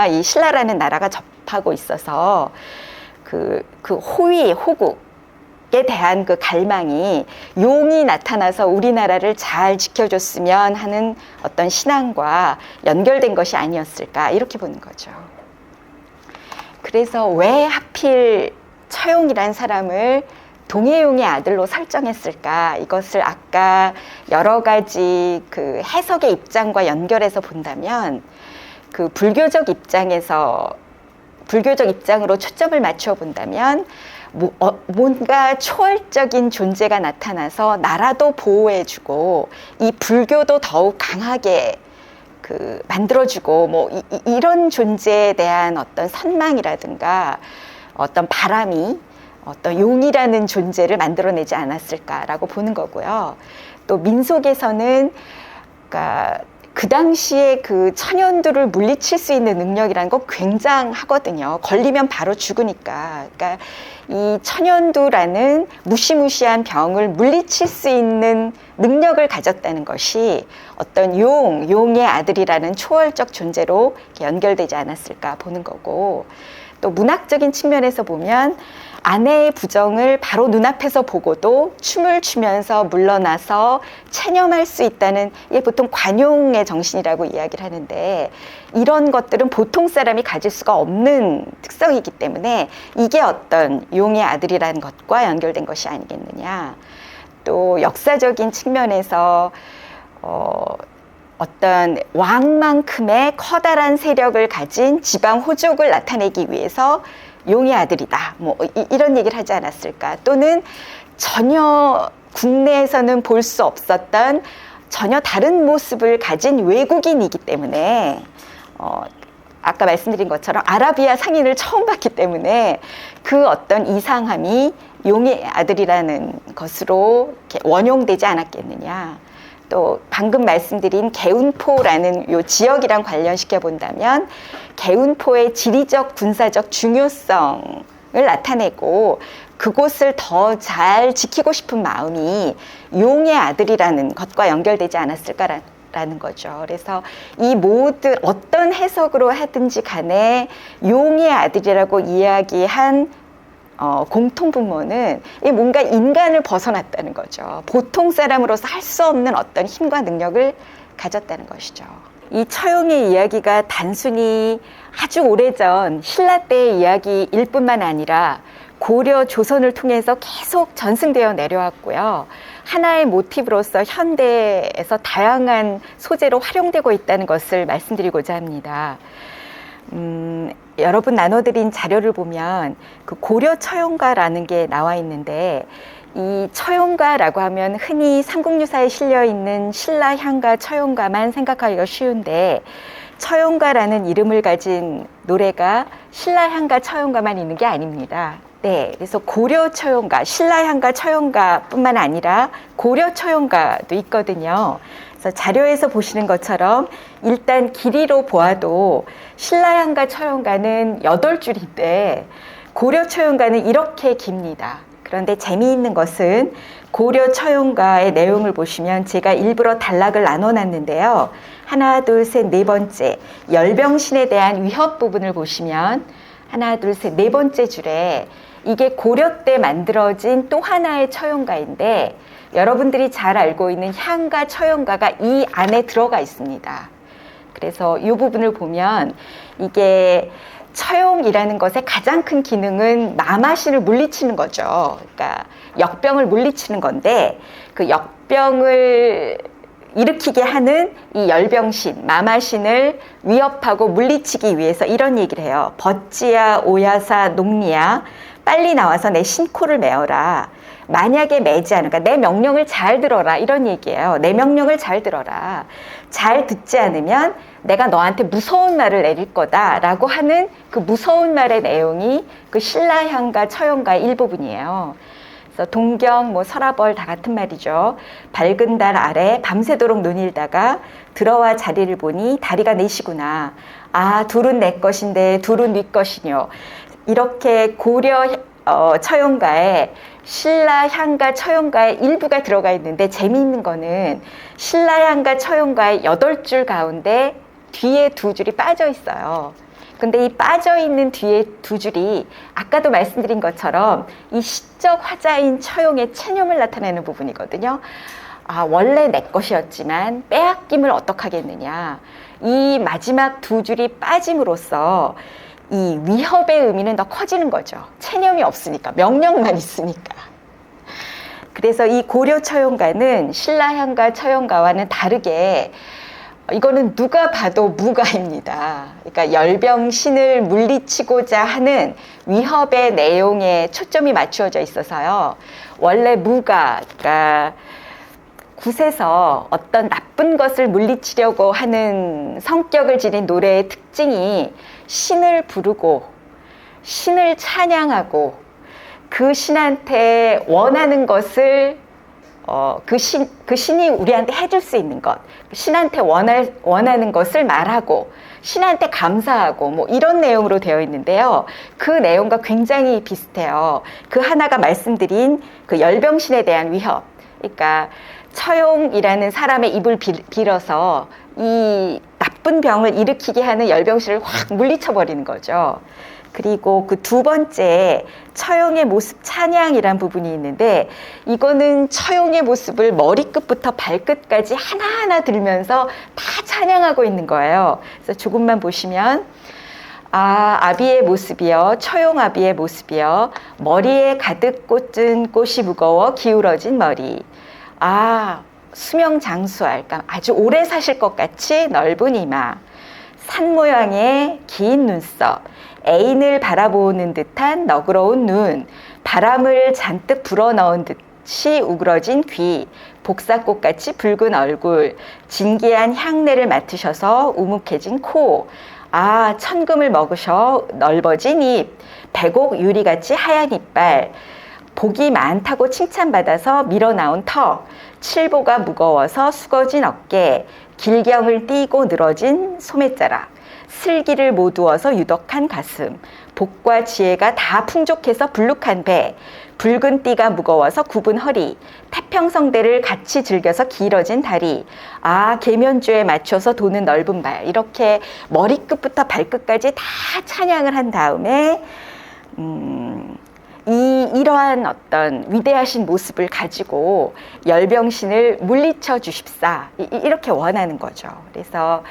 이 신라라는 나라가 접하고 있어서 그 호위, 호국에 대한 그 갈망이 용이 나타나서 우리나라를 잘 지켜줬으면 하는 어떤 신앙과 연결된 것이 아니었을까, 이렇게 보는 거죠. 그래서 왜 하필 처용이란 사람을 동해용의 아들로 설정했을까? 이것을 아까 여러 가지 그 해석의 입장과 연결해서 본다면, 그 불교적 입장으로 초점을 맞춰 본다면, 뭔가 초월적인 존재가 나타나서 나라도 보호해주고 이 불교도 더욱 강하게 만들어주고 이런 존재에 대한 어떤 선망이라든가 어떤 바람이 어떤 용이라는 존재를 만들어내지 않았을까라고 보는 거고요. 또 민속에서는 그러니까 그 당시에 그 천연두를 물리칠 수 있는 능력이라는 거 굉장하거든요. 걸리면 바로 죽으니까. 그러니까 이 천연두라는 무시무시한 병을 물리칠 수 있는 능력을 가졌다는 것이 어떤 용의 아들이라는 초월적 존재로 연결되지 않았을까 보는 거고, 또 문학적인 측면에서 보면 아내의 부정을 바로 눈앞에서 보고도 춤을 추면서 물러나서 체념할 수 있다는, 이게 보통 관용의 정신이라고 이야기를 하는데, 이런 것들은 보통 사람이 가질 수가 없는 특성이기 때문에 이게 어떤 용의 아들이라는 것과 연결된 것이 아니겠느냐. 또 역사적인 측면에서 어떤 왕만큼의 커다란 세력을 가진 지방 호족을 나타내기 위해서 용의 아들이다, 이런 얘기를 하지 않았을까. 또는 전혀 국내에서는 볼 수 없었던 전혀 다른 모습을 가진 외국인이기 때문에, 아까 말씀드린 것처럼 아라비아 상인을 처음 봤기 때문에 그 어떤 이상함이 용의 아들이라는 것으로 이렇게 원용되지 않았겠느냐. 또 방금 말씀드린 개운포라는 요 지역이랑 관련시켜 본다면, 개운포의 지리적 군사적 중요성을 나타내고 그곳을 더 잘 지키고 싶은 마음이 용의 아들이라는 것과 연결되지 않았을까라는 거죠. 그래서 이 모든 어떤 해석으로 하든지 간에 용의 아들이라고 이야기한 공통분모는 뭔가 인간을 벗어났다는 거죠. 보통 사람으로서 할 수 없는 어떤 힘과 능력을 가졌다는 것이죠. 이 처용의 이야기가 단순히 아주 오래전 신라 때의 이야기일 뿐만 아니라 고려, 조선을 통해서 계속 전승되어 내려왔고요. 하나의 모티브로서 현대에서 다양한 소재로 활용되고 있다는 것을 말씀드리고자 합니다. 여러분 나눠드린 자료를 보면 그 고려 처용가라는 게 나와 있는데, 이 처용가라고 하면 흔히 삼국유사에 실려 있는 신라향가 처용가만 생각하기가 쉬운데, 처용가라는 이름을 가진 노래가 신라향가 처용가만 있는 게 아닙니다. 네, 그래서 고려 처용가, 신라향가 처용가뿐만 아니라 고려 처용가도 있거든요. 그래서 자료에서 보시는 것처럼 일단 길이로 보아도 신라향가 처용가는 8줄인데 고려 처용가는 이렇게 깁니다. 그런데 재미있는 것은 고려 처용가의 내용을 보시면 제가 일부러 단락을 나눠놨는데요. 하나, 둘, 셋, 네 번째 열병신에 대한 위협 부분을 보시면 하나, 둘, 셋, 네 번째 줄에 이게 고려 때 만들어진 또 하나의 처용가인데, 여러분들이 잘 알고 있는 향가, 처용가가 이 안에 들어가 있습니다. 그래서 이 부분을 보면 이게 처용이라는 것의 가장 큰 기능은 마마신을 물리치는 거죠. 그러니까 역병을 물리치는 건데, 그 역병을 일으키게 하는 이 열병신, 마마신을 위협하고 물리치기 위해서 이런 얘기를 해요. 벗지야, 오야사, 농리야, 빨리 나와서 내 신코를 메어라. 만약에 매지 않으니까 그러니까 내 명령을 잘 들어라, 이런 얘기예요. 내 명령을 잘 들어라. 잘 듣지 않으면 내가 너한테 무서운 말을 내릴 거다라고 하는 그 무서운 말의 내용이 그 신라향가 처용가의 일부분이에요. 그래서 동경, 서라벌 다 같은 말이죠. 밝은 달 아래 밤새도록 눈일다가 들어와 자리를 보니 다리가 넷이구나. 아, 둘은 내 것인데 둘은 네 것이뇨. 이렇게 고려 처용가에 신라향가 처용가의 일부가 들어가 있는데, 재미있는 거는 신라향가 처용가의 8줄 가운데 뒤에 2줄이 빠져 있어요. 근데 이 빠져있는 뒤에 두 줄이 아까도 말씀드린 것처럼 이 시적 화자인 처용의 체념을 나타내는 부분이거든요. 아, 원래 내 것이었지만 빼앗김을 어떻게 하겠느냐. 이 마지막 두 줄이 빠짐으로써 이 위협의 의미는 더 커지는 거죠. 체념이 없으니까, 명령만 있으니까. 그래서 이 고려 처용가는 신라향가 처용가와는 다르게 이거는 누가 봐도 무가입니다. 그러니까 열병신을 물리치고자 하는 위협의 내용에 초점이 맞추어져 있어서요. 원래 무가, 그러니까 굿에서 어떤 나쁜 것을 물리치려고 하는 성격을 지닌 노래의 특징이 신을 부르고 신을 찬양하고 그 신한테 원하는 것을 그 신이 우리한테 해줄 수 있는 것, 신한테 원하는 것을 말하고 신한테 감사하고 뭐 이런 내용으로 되어 있는데요. 그 내용과 굉장히 비슷해요. 그 하나가 말씀드린 그 열병신에 대한 위협. 그러니까 처용이라는 사람의 입을 빌어서 이 나쁜 병을 일으키게 하는 열병신을 확 물리쳐버리는 거죠. 그리고 그 두 번째 처용의 모습 찬양이란 부분이 있는데 이거는 처용의 모습을 머리끝부터 발끝까지 하나하나 들면서 다 찬양하고 있는 거예요. 그래서 조금만 보시면 아비의 모습이여 처용 아비의 모습이여 머리에 가득 꽂은 꽃이 무거워 기울어진 머리 수명 장수할, 그러니까 아주 오래 사실 것 같이 넓은 이마, 산 모양의 긴 눈썹, 애인을 바라보는 듯한 너그러운 눈, 바람을 잔뜩 불어넣은 듯이 우그러진 귀, 복사꽃같이 붉은 얼굴, 진기한 향내를 맡으셔서 우묵해진 코, 천금을 먹으셔 넓어진 입, 백옥 유리같이 하얀 이빨, 복이 많다고 칭찬받아서 밀어나온 턱, 칠보가 무거워서 수거진 어깨, 길경을 띠고 늘어진 소매자락, 슬기를 모두어서 유덕한 가슴, 복과 지혜가 다 풍족해서 불룩한 배, 붉은 띠가 무거워서 굽은 허리, 태평성대를 같이 즐겨서 길어진 다리, 계면주에 맞춰서 도는 넓은 발, 이렇게 머리끝부터 발끝까지 다 찬양을 한 다음에 이러한 어떤 위대하신 모습을 가지고 열병신을 물리쳐 주십사, 이렇게 원하는 거죠. 그래서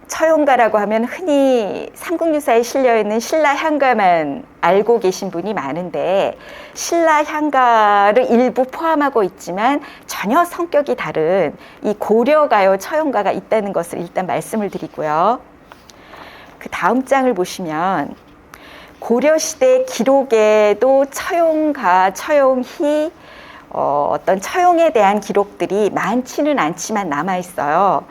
처용가라고 하면 흔히 삼국유사에 실려있는 신라향가만 알고 계신 분이 많은데 신라향가를 일부 포함하고 있지만 전혀 성격이 다른 이 고려가요 처용가가 있다는 것을 일단 말씀을 드리고요. 그 다음 장을 보시면 고려시대 기록에도 처용가, 처용희, 어떤 처용에 대한 기록들이 많지는 않지만 남아있어요.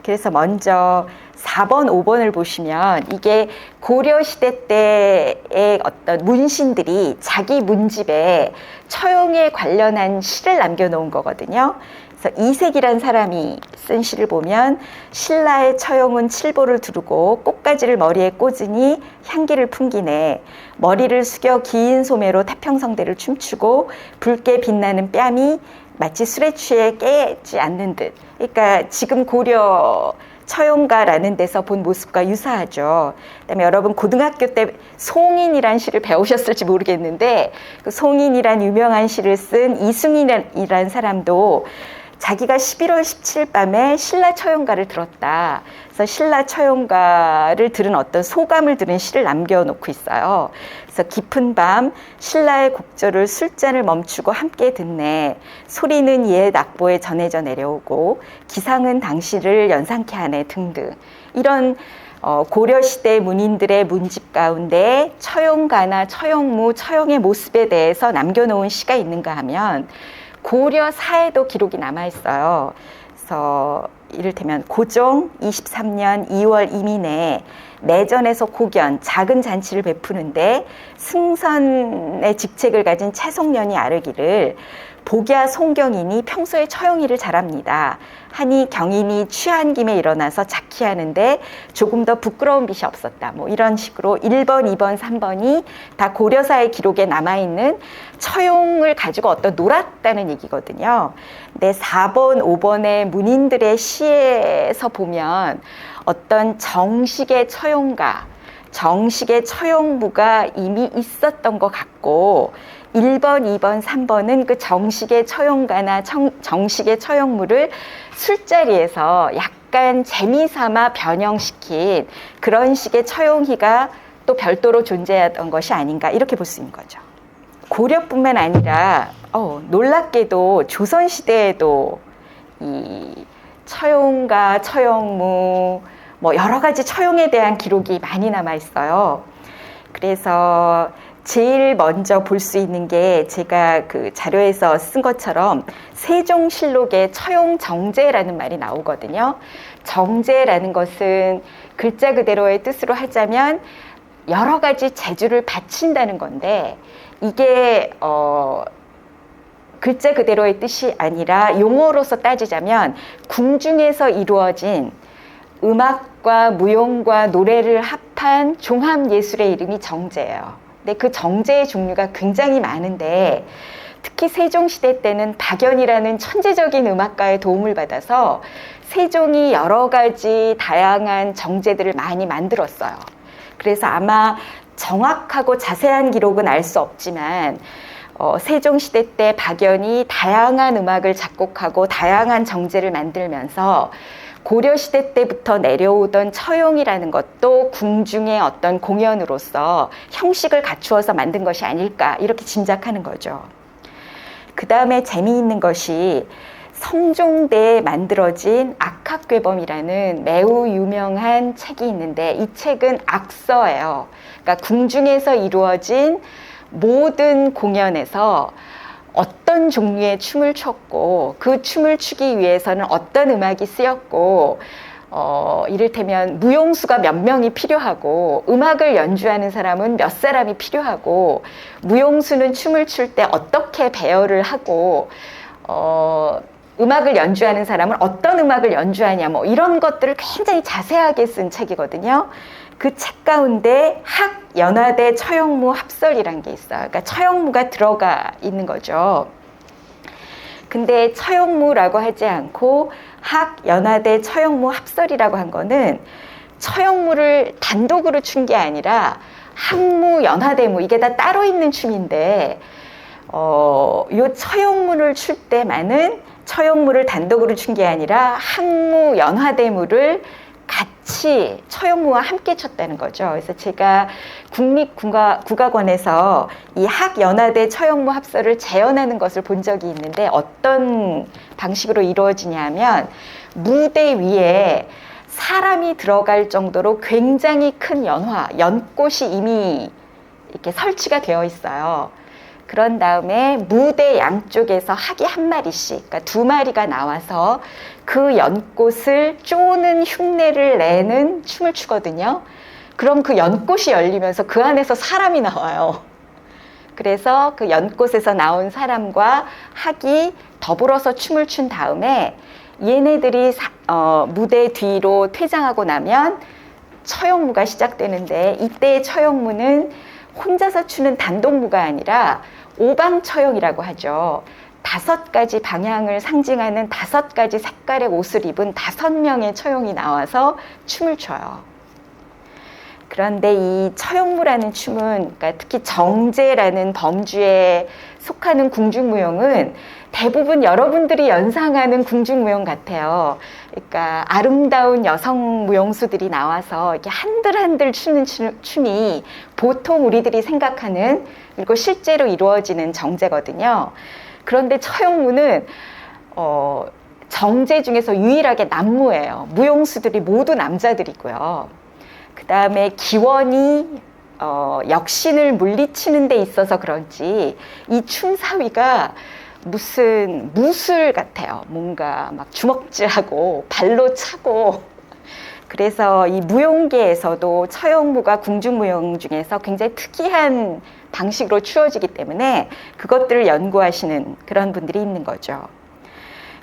그래서 먼저 4번, 5번을 보시면 이게 고려시대 때의 어떤 문신들이 자기 문집에 처용에 관련한 시를 남겨놓은 거거든요. 그래서 이색이란 사람이 쓴 시를 보면 신라의 처용은 칠보를 두르고 꽃가지를 머리에 꽂으니 향기를 풍기네. 머리를 숙여 긴 소매로 태평성대를 춤추고 붉게 빛나는 뺨이 마치 술에 취해 깨지 않는 듯. 그러니까 지금 고려 처용가라는 데서 본 모습과 유사하죠. 그다음에 여러분 고등학교 때 송인이란 시를 배우셨을지 모르겠는데 그 송인이란 유명한 시를 쓴 이승인이란 사람도 자기가 11월 17일 밤에 신라 처용가를 들었다. 그래서 신라 처용가를 들은 어떤 소감을 들은 시를 남겨놓고 있어요. 그래서 깊은 밤 신라의 곡절을 술잔을 멈추고 함께 듣네. 소리는 옛 악보에 전해져 내려오고 기상은 당시를 연상케 하네 등등. 이런 고려시대 문인들의 문집 가운데 처용가나 처용무, 처용의 모습에 대해서 남겨놓은 시가 있는가 하면 고려사에도 기록이 남아있어요. 그래서 이를테면 고종 23년 2월 이민에 내전에서 고견, 작은 잔치를 베푸는데 승선의 직책을 가진 채송년이 아르기를 복야 송경인이 평소에 처용이를 잘합니다. 하니 경인이 취한 김에 일어나서 자키하는데 조금 더 부끄러운 빛이 없었다. 뭐 이런 식으로 1번, 2번, 3번이 다 고려사의 기록에 남아있는 처용을 가지고 놀았다는 얘기거든요. 근데 4번, 5번의 문인들의 시에서 보면 어떤 정식의 처용가, 정식의 처용무가 이미 있었던 것 같고 1번, 2번, 3번은 그 정식의 처용가나 정식의 처용무를 술자리에서 약간 재미삼아 변형시킨 그런 식의 처용희가 또 별도로 존재하던 것이 아닌가 이렇게 볼 수 있는 거죠. 고려뿐만 아니라 놀랍게도 조선시대에도 이 처용가, 처용무 여러 가지 처용에 대한 기록이 많이 남아 있어요. 그래서 제일 먼저 볼 수 있는 게 제가 그 자료에서 쓴 것처럼 세종실록에 처용정제라는 말이 나오거든요. 정제라는 것은 글자 그대로의 뜻으로 하자면 여러 가지 재주를 바친다는 건데 이게 글자 그대로의 뜻이 아니라 용어로서 따지자면 궁중에서 이루어진 음악과 무용과 노래를 합한 종합예술의 이름이 정제예요. 근데 그 정제의 종류가 굉장히 많은데 특히 세종시대 때는 박연이라는 천재적인 음악가의 도움을 받아서 세종이 여러 가지 다양한 정제들을 많이 만들었어요. 그래서 아마 정확하고 자세한 기록은 알 수 없지만 세종시대 때 박연이 다양한 음악을 작곡하고 다양한 정제를 만들면서 고려시대 때부터 내려오던 처용이라는 것도 궁중의 어떤 공연으로서 형식을 갖추어서 만든 것이 아닐까 이렇게 짐작하는 거죠. 그 다음에 재미있는 것이 성종대에 만들어진 악학괴범이라는 매우 유명한 책이 있는데 이 책은 악서예요. 그러니까 궁중에서 이루어진 모든 공연에서 어떤 종류의 춤을 췄고 그 춤을 추기 위해서는 어떤 음악이 쓰였고 이를테면 무용수가 몇 명이 필요하고 음악을 연주하는 사람은 몇 사람이 필요하고 무용수는 춤을 출 때 어떻게 배열을 하고 음악을 연주하는 사람은 어떤 음악을 연주하냐 이런 것들을 굉장히 자세하게 쓴 책이거든요. 그 책 가운데 학연화대 처용무 합설이란 게 있어요. 그러니까 처용무가 들어가 있는 거죠. 근데 처용무라고 하지 않고 학연화대 처용무 합설이라고 한 거는 처용무를 단독으로 춘 게 아니라 학무, 연화대무 이게 다 따로 있는 춤인데 요 처용무를 출 때만은 처용무를 단독으로 춘 게 아니라 학무, 연화대무를 같이 처용무와 함께 쳤다는 거죠. 그래서 제가 국립국악원에서 이 학연화대 처용무 합설을 재현하는 것을 본 적이 있는데 어떤 방식으로 이루어지냐면 무대 위에 사람이 들어갈 정도로 굉장히 큰 연꽃이 이미 이렇게 설치가 되어 있어요. 그런 다음에 무대 양쪽에서 학이 한 마리씩, 그러니까 2마리가 나와서 그 연꽃을 쪼는 흉내를 내는 춤을 추거든요. 그럼 그 연꽃이 열리면서 그 안에서 사람이 나와요. 그래서 그 연꽃에서 나온 사람과 학이 더불어서 춤을 춘 다음에 얘네들이 무대 뒤로 퇴장하고 나면 처용무가 시작되는데 이때의 처용무는 혼자서 추는 단독무가 아니라 오방처용이라고 하죠. 5가지 방향을 상징하는 5가지 색깔의 옷을 입은 5명의 처용이 나와서 춤을 춰요. 그런데 이 처용무라는 춤은 그러니까 특히 정제라는 범주에 속하는 궁중무용은 대부분 여러분들이 연상하는 궁중무용 같아요. 그러니까 아름다운 여성 무용수들이 나와서 이렇게 한들한들 추는 춤이 보통 우리들이 생각하는 그리고 실제로 이루어지는 정제거든요. 그런데 처용무는 정제 중에서 유일하게 남무예요. 무용수들이 모두 남자들이고요. 그 다음에 기원이 역신을 물리치는 데 있어서 그런지 이 춤사위가 무슨 무술 같아요. 뭔가 막 주먹질하고 발로 차고 그래서 이 무용계에서도 처용무가 궁중무용 중에서 굉장히 특이한 방식으로 추어지기 때문에 그것들을 연구하시는 그런 분들이 있는 거죠.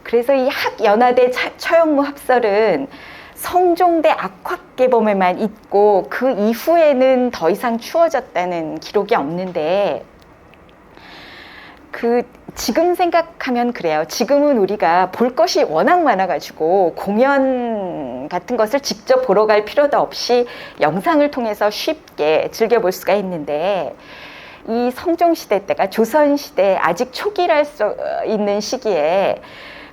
그래서 이 학연화대 처용무 합설은 성종대 악학괴범에만 있고 그 이후에는 더 이상 추어졌다는 기록이 없는데 지금 생각하면 그래요. 지금은 우리가 볼 것이 워낙 많아가지고 공연 같은 것을 직접 보러 갈 필요도 없이 영상을 통해서 쉽게 즐겨볼 수가 있는데, 이 성종시대 때가 조선시대 아직 초기랄 수 있는 시기에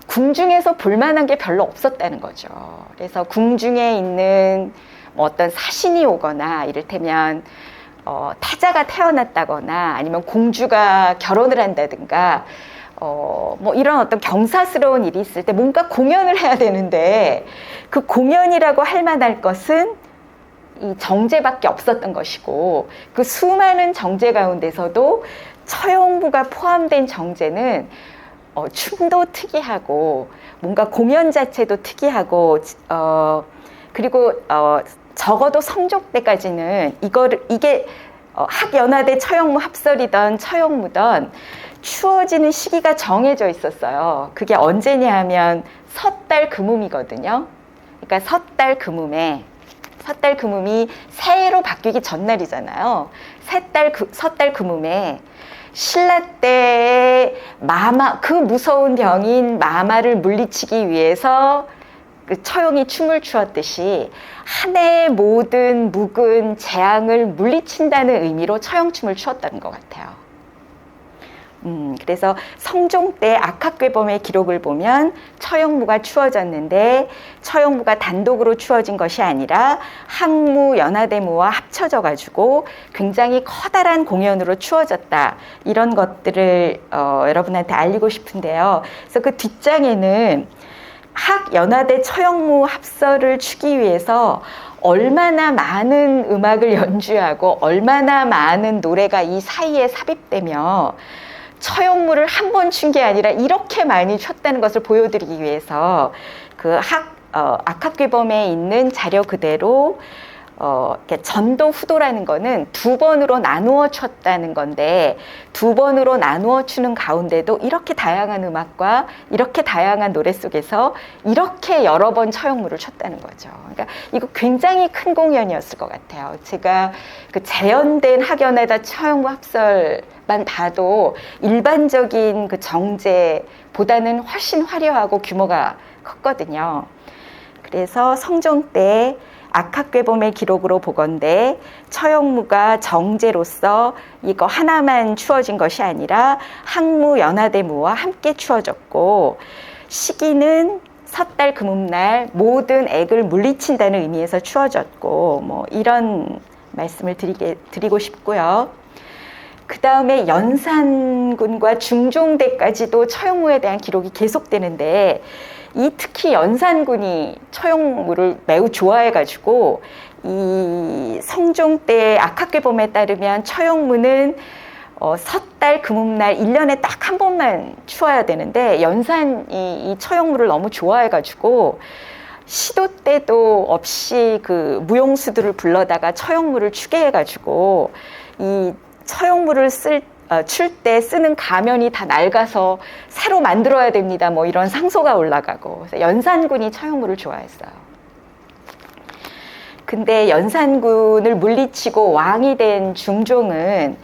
궁중에서 볼만한 게 별로 없었다는 거죠. 그래서 궁중에 있는 뭐 어떤 사신이 오거나, 이를테면 타자가 태어났다거나, 아니면 공주가 결혼을 한다든가, 뭐 이런 어떤 경사스러운 일이 있을 때 뭔가 공연을 해야 되는데, 그 공연이라고 할 만할 것은 이 정제밖에 없었던 것이고, 그 수많은 정제 가운데서도 처용무가 포함된 정제는 춤도 특이하고, 뭔가 공연 자체도 특이하고, 그리고 적어도 성종 때까지는 이게 학연화대 처용무 합설이던 처용무던 추워지는 시기가 정해져 있었어요. 그게 언제냐 하면 섣달 금음이거든요. 그러니까 섣달 금음이 새해로 바뀌기 전날이잖아요. 섣달 금음에 신라 때의 그 무서운 병인 마마를 물리치기 위해서 그 처용이 춤을 추었듯이 한 해의 모든 묵은 재앙을 물리친다는 의미로 처용춤을 추었다는 것 같아요. 그래서 성종 때 악학괴범의 기록을 보면 처용무가 추워졌는데, 처용무가 단독으로 추워진 것이 아니라 항무, 연하대무와 합쳐져 가지고 굉장히 커다란 공연으로 추워졌다, 이런 것들을 여러분한테 알리고 싶은데요. 그래서 그 뒷장에는 학연화대 처용무 합설을 추기 위해서 얼마나 많은 음악을 연주하고 얼마나 많은 노래가 이 사이에 삽입되며 처용무를 한 번 춘 게 아니라 이렇게 많이 췄다는 것을 보여드리기 위해서 그 악학괴범에 있는 자료 그대로 전도 후도라는 거는 두 번으로 나누어 췄다는 건데, 두 번으로 나누어 추는 가운데도 이렇게 다양한 음악과 이렇게 다양한 노래 속에서 이렇게 여러 번 처용무를 췄다는 거죠. 그러니까 이거 굉장히 큰 공연이었을 것 같아요. 제가 그 재현된 학연에다 처용무 합설만 봐도 일반적인 그 정제보다는 훨씬 화려하고 규모가 컸거든요. 그래서 성종 때 악학괴범의 기록으로 보건대 처용무가 정제로서 이거 하나만 추어진 것이 아니라 항무, 연하대무와 함께 추어졌고, 시기는 섣달 금음날 모든 액을 물리친다는 의미에서 추어졌고, 뭐 이런 말씀을 드리고 싶고요. 그 다음에 연산군과 중종대까지도 처용무에 대한 기록이 계속되는데, 특히 연산군이 처용무를 매우 좋아해가지고, 이 성종 때 악학괴범에 따르면 처용무는 섣달 금음날 1년에 딱 한 번만 추어야 되는데, 연산이 이 처용무를 너무 좋아해가지고 시도 때도 없이 그 무용수들을 불러다가 처용무를 추게 해가지고, 이 처용무를 출 때 쓰는 가면이 다 낡아서 새로 만들어야 됩니다, 뭐 이런 상소가 올라가고. 그래서 연산군이 처용무를 좋아했어요. 근데 연산군을 물리치고 왕이 된 중종은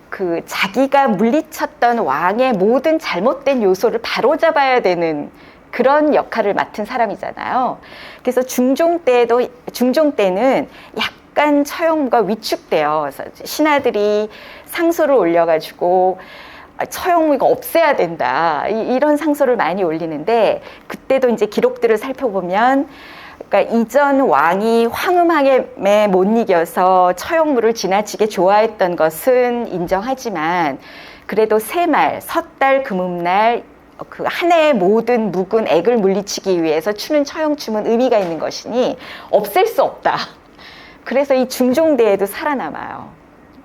그 자기가 물리쳤던 왕의 모든 잘못된 요소를 바로잡아야 되는 그런 역할을 맡은 사람이잖아요. 그래서 중종 때는 약간 처용무가 위축돼요. 그래서 신하들이 상소를 올려가지고 처용무 이거 없애야 된다, 이런 상소를 많이 올리는데, 그때도 이제 기록들을 살펴보면, 그러니까 이전 왕이 황음함에 못 이겨서 처용무를 지나치게 좋아했던 것은 인정하지만, 그래도 새말 섣달 금음날 그 한 해의 모든 묵은 액을 물리치기 위해서 추는 처용춤은 의미가 있는 것이니 없앨 수 없다. 그래서 이 중종대에도 살아남아요.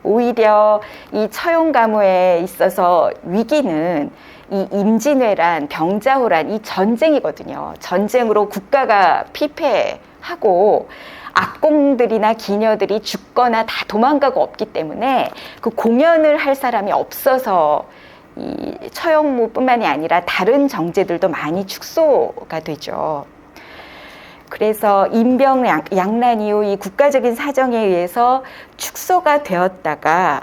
오히려 이 처용가무에 있어서 위기는 이 임진왜란, 병자호란, 이 전쟁이거든요. 전쟁으로 국가가 피폐하고 악공들이나 기녀들이 죽거나 다 도망가고 없기 때문에 그 공연을 할 사람이 없어서 이 처용무뿐만이 아니라 다른 정제들도 많이 축소가 되죠. 그래서 인병양난 이후 이 국가적인 사정에 의해서 축소가 되었다가,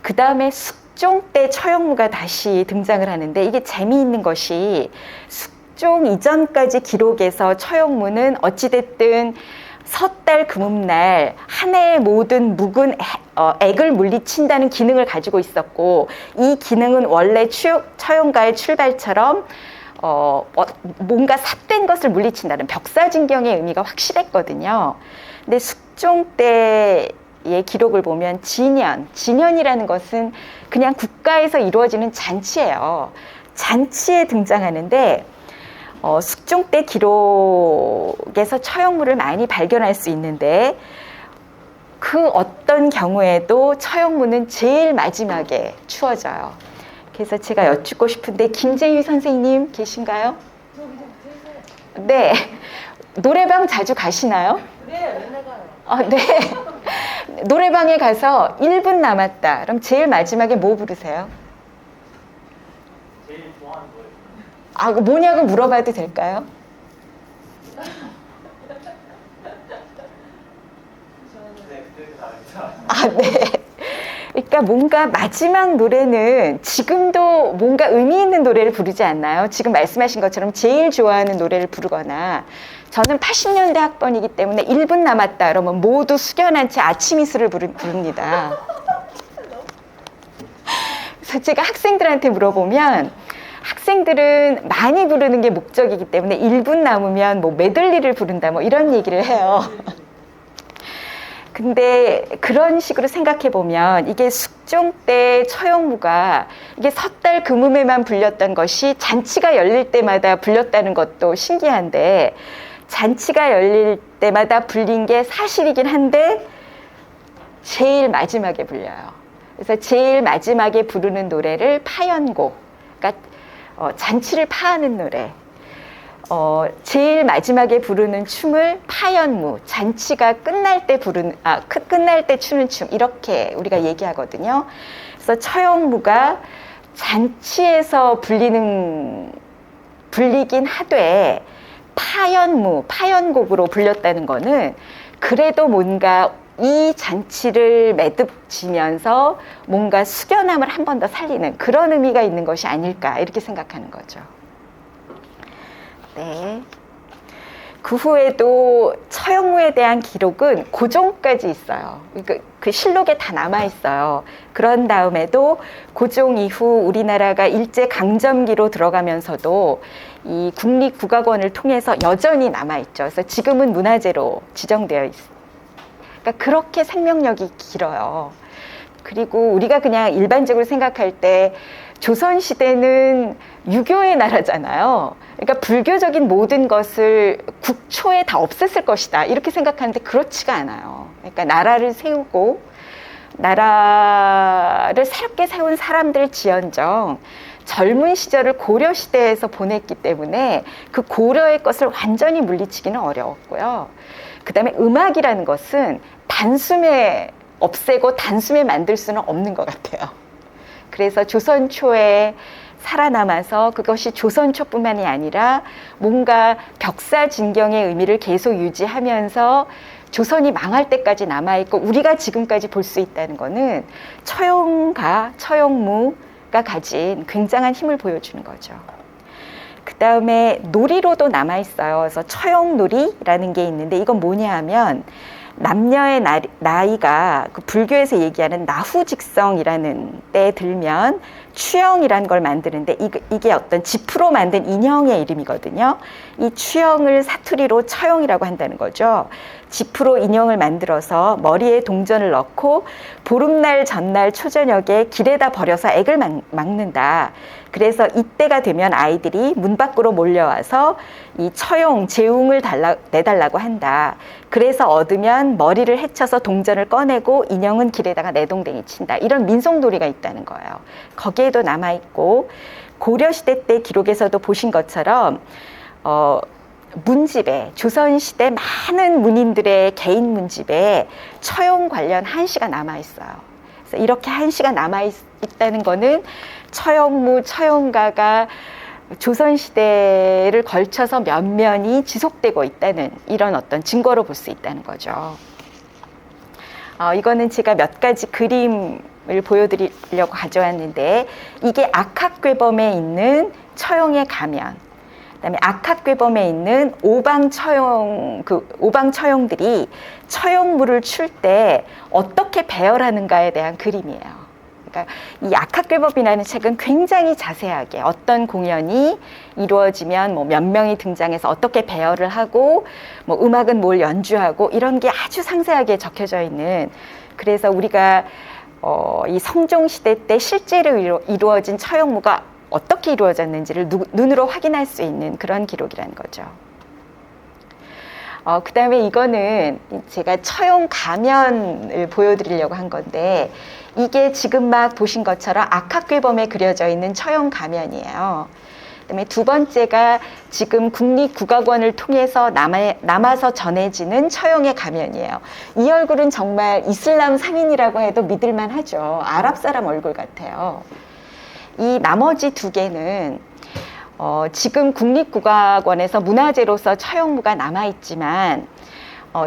그 다음에 숙종 때 처형무가 다시 등장을 하는데 이게 재미있는 것이 숙종 이전까지 기록에서 처형무는 어찌됐든 섣달 금음날 한 해의 모든 묵은 액을 물리친다는 기능을 가지고 있었고 이 기능은 원래 처형가의 출발처럼 뭔가 삿된 것을 물리친다는 벽사진경의 의미가 확실했거든요. 근데 숙종 때의 기록을 보면 진연이라는 것은 그냥 국가에서 이루어지는 잔치예요. 잔치에 등장하는데 숙종 때 기록에서 처형무를 많이 발견할 수 있는데 그 어떤 경우에도 처형무는 제일 마지막에 추어져요. 그래서 제가 여쭙고 싶은데 김재희 선생님 계신가요? 네. 노래방 자주 가시나요? 네, 맨날 가요. 네. 노래방에 가서 1분 남았다. 그럼 제일 마지막에 뭐 부르세요? 제일 좋아하는 노래. 뭐냐고 물어봐도 될까요? 네, 그때도 다르죠. 네. 그러니까 뭔가 마지막 노래는 지금도 뭔가 의미 있는 노래를 부르지 않나요? 지금 말씀하신 것처럼 제일 좋아하는 노래를 부르거나 저는 80년대 학번이기 때문에 1분 남았다 그러면 모두 숙연한 채 아침 이슬을 부릅니다. 그래서 제가 학생들한테 물어보면 학생들은 많이 부르는 게 목적이기 때문에 1분 남으면 뭐 메들리를 부른다 뭐 이런 얘기를 해요. 근데 그런 식으로 생각해 보면 이게 숙종 때 처형무가 이게 섣달 금음에만 불렸던 것이 잔치가 열릴 때마다 불렸다는 것도 신기한데 잔치가 열릴 때마다 불린 게 사실이긴 한데 제일 마지막에 불려요. 그래서 제일 마지막에 부르는 노래를 파연곡, 그러니까 잔치를 파하는 노래. 제일 마지막에 부르는 춤을 파연무, 잔치가 끝날 때 끝날 때 추는 춤, 이렇게 우리가 얘기하거든요. 그래서 처형무가 잔치에서 불리긴 하되 파연곡으로 불렸다는 거는 그래도 뭔가 이 잔치를 매듭지면서 뭔가 숙연함을 한 번 더 살리는 그런 의미가 있는 것이 아닐까 이렇게 생각하는 거죠. 네. 그 후에도 처형무에 대한 기록은 고종까지 있어요. 그 실록에 다 남아 있어요. 그런 다음에도 고종 이후 우리나라가 일제 강점기로 들어가면서도 이 국립국악원을 통해서 여전히 남아 있죠. 그래서 지금은 문화재로 지정되어 있습니다. 그러니까 그렇게 생명력이 길어요. 그리고 우리가 그냥 일반적으로 생각할 때 조선시대는 유교의 나라잖아요. 그러니까 불교적인 모든 것을 국초에 다 없앴을 것이다. 이렇게 생각하는데 그렇지가 않아요. 그러니까 나라를 세우고 나라를 새롭게 세운 사람들 지연정 젊은 시절을 고려시대에서 보냈기 때문에 그 고려의 것을 완전히 물리치기는 어려웠고요. 그 다음에 음악이라는 것은 단숨에 없애고 단숨에 만들 수는 없는 것 같아요. 그래서 조선초에 살아남아서 그것이 조선초뿐만이 아니라 뭔가 벽사진경의 의미를 계속 유지하면서 조선이 망할 때까지 남아있고 우리가 지금까지 볼 수 있다는 것은 처형무가 가진 굉장한 힘을 보여주는 거죠. 그 다음에 놀이로도 남아있어요. 그래서 처형놀이라는 게 있는데 이건 뭐냐 하면 남녀의 나이가 그 불교에서 얘기하는 나후직성이라는 때에 들면 추영이라는 걸 만드는데 이게 어떤 지프로 만든 인형의 이름이거든요. 이 추영을 사투리로 처형이라고 한다는 거죠. 지프로 인형을 만들어서 머리에 동전을 넣고 보름날 전날 초저녁에 길에다 버려서 액을 막는다. 그래서 이때가 되면 아이들이 문 밖으로 몰려와서 이 처용, 재웅을 내달라고 한다. 그래서 얻으면 머리를 헤쳐서 동전을 꺼내고 인형은 길에다가 내동댕이 친다. 이런 민속놀이가 있다는 거예요. 거기에도 남아있고 고려시대 때 기록에서도 보신 것처럼 문집에 조선시대 많은 문인들의 개인 문집에 처용 관련 한시가 남아있어요. 그래서 이렇게 한시가 남아있다는 거는 처형무, 처형가가 조선시대를 걸쳐서 면면이 지속되고 있다는 이런 어떤 증거로 볼 수 있다는 거죠. 이거는 제가 몇 가지 그림을 보여드리려고 가져왔는데 이게 악학괴범에 있는 처형의 가면, 그다음에 악학괴범에 있는 오방처형들이 처형물을 출 때 어떻게 배열하는가에 대한 그림이에요. 그러니까 이 악학괴범이라는 책은 굉장히 자세하게 어떤 공연이 이루어지면 뭐 몇 명이 등장해서 어떻게 배열을 하고 뭐 음악은 뭘 연주하고 이런 게 아주 상세하게 적혀져 있는, 그래서 우리가 이 성종시대 때 실제로 이루어진 처형무가 어떻게 이루어졌는지를 눈으로 확인할 수 있는 그런 기록이라는 거죠. 그 다음에 이거는 제가 처형 가면을 보여드리려고 한 건데, 이게 지금 막 보신 것처럼 악학괴범에 그려져 있는 처형 가면이에요. 그다음에 두 번째가 지금 국립국악원을 통해서 남아서 전해지는 처형의 가면이에요. 이 얼굴은 정말 이슬람 상인이라고 해도 믿을만 하죠. 아랍 사람 얼굴 같아요. 이 나머지 두 개는 지금 국립국악원에서 문화재로서 처형무가 남아있지만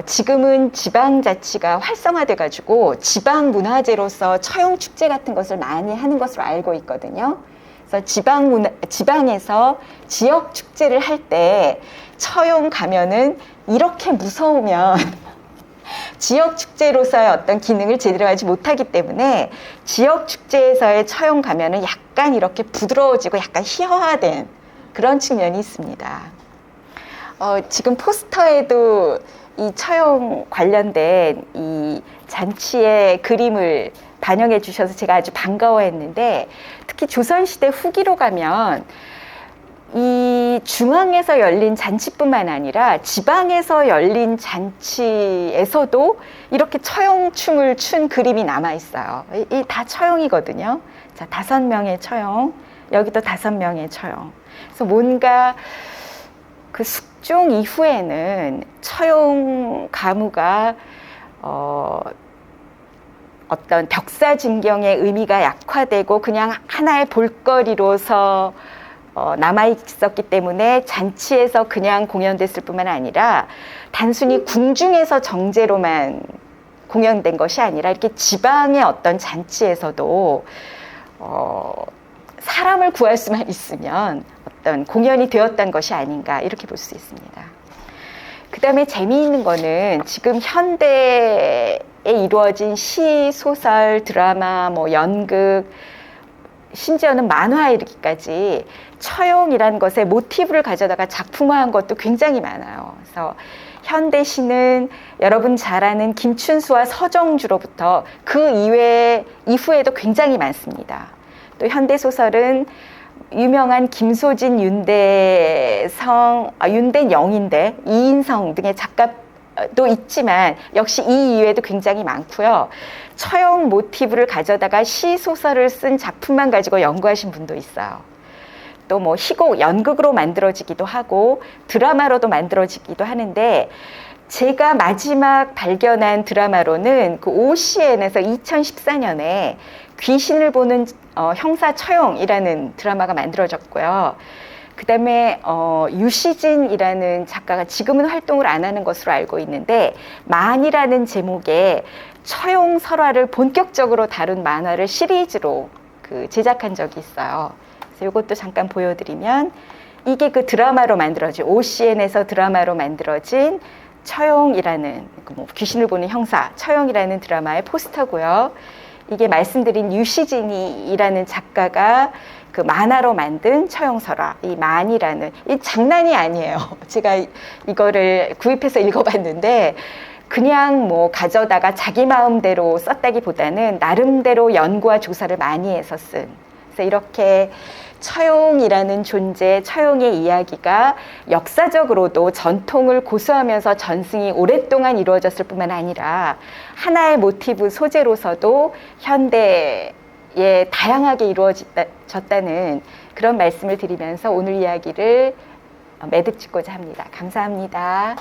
지금은 지방자치가 활성화돼 가지고 지방문화재로서 처형축제 같은 것을 많이 하는 것으로 알고 있거든요. 그래서 지방에서 지역축제를 할 때 처형 가면은 이렇게 무서우면 지역축제로서의 어떤 기능을 제대로 하지 못하기 때문에 지역축제에서의 처형 가면은 약간 이렇게 부드러워지고 약간 희화화된 그런 측면이 있습니다. 지금 포스터에도 이 처형 관련된 이 잔치의 그림을 반영해 주셔서 제가 아주 반가워했는데, 특히 조선시대 후기로 가면 이 중앙에서 열린 잔치뿐만 아니라 지방에서 열린 잔치에서도 이렇게 처형춤을 춘 그림이 남아 있어요. 이 다 처형이거든요. 자, 5명의 처형, 여기도 5명의 처형. 그래서 뭔가 그 숙종 이후에는 처형 가무가 어떤 벽사진경의 의미가 약화되고 그냥 하나의 볼거리로서 남아 있었기 때문에 잔치에서 그냥 공연됐을 뿐만 아니라 단순히 궁중에서 정제로만 공연된 것이 아니라 이렇게 지방의 어떤 잔치에서도 사람을 구할 수만 있으면 어떤 공연이 되었던 것이 아닌가, 이렇게 볼 수 있습니다. 그 다음에 재미있는 거는 지금 현대에 이루어진 시, 소설, 드라마, 뭐 연극, 심지어는 만화에 이르기까지 처형이라는 것의 모티브를 가져다가 작품화한 것도 굉장히 많아요. 그래서 현대 시는 여러분 잘 아는 김춘수와 서정주로부터 그 이후에도 굉장히 많습니다. 또 현대 소설은 유명한 김소진, 윤대영인데 이인성 등의 작가도 있지만 역시 이 이외에도 굉장히 많고요. 처형 모티브를 가져다가 시, 소설을 쓴 작품만 가지고 연구하신 분도 있어요. 또 뭐 희곡, 연극으로 만들어지기도 하고 드라마로도 만들어지기도 하는데, 제가 마지막 발견한 드라마로는 그 OCN에서 2014년에 귀신을 보는 형사 처형이라는 드라마가 만들어졌고요. 그 다음에 유시진이라는 작가가 지금은 활동을 안 하는 것으로 알고 있는데, 만이라는 제목의 처형 설화를 본격적으로 다룬 만화를 시리즈로 제작한 적이 있어요. 그래서 이것도 잠깐 보여드리면, 이게 그 드라마로 만들어진, OCN에서 드라마로 만들어진 처형이라는, 뭐 귀신을 보는 형사 처형이라는 드라마의 포스터고요. 이게 말씀드린 유시진이라는 작가가 그 만화로 만든 처형설화, 이 만이라는, 이 장난이 아니에요. 제가 이거를 구입해서 읽어봤는데 그냥 뭐 가져다가 자기 마음대로 썼다기보다는 나름대로 연구와 조사를 많이 해서 쓴, 그래서 이렇게 처형이라는 존재, 처형의 이야기가 역사적으로도 전통을 고수하면서 전승이 오랫동안 이루어졌을 뿐만 아니라 하나의 모티브 소재로서도 현대에 다양하게 이루어졌다는 그런 말씀을 드리면서 오늘 이야기를 매듭 짓고자 합니다. 감사합니다.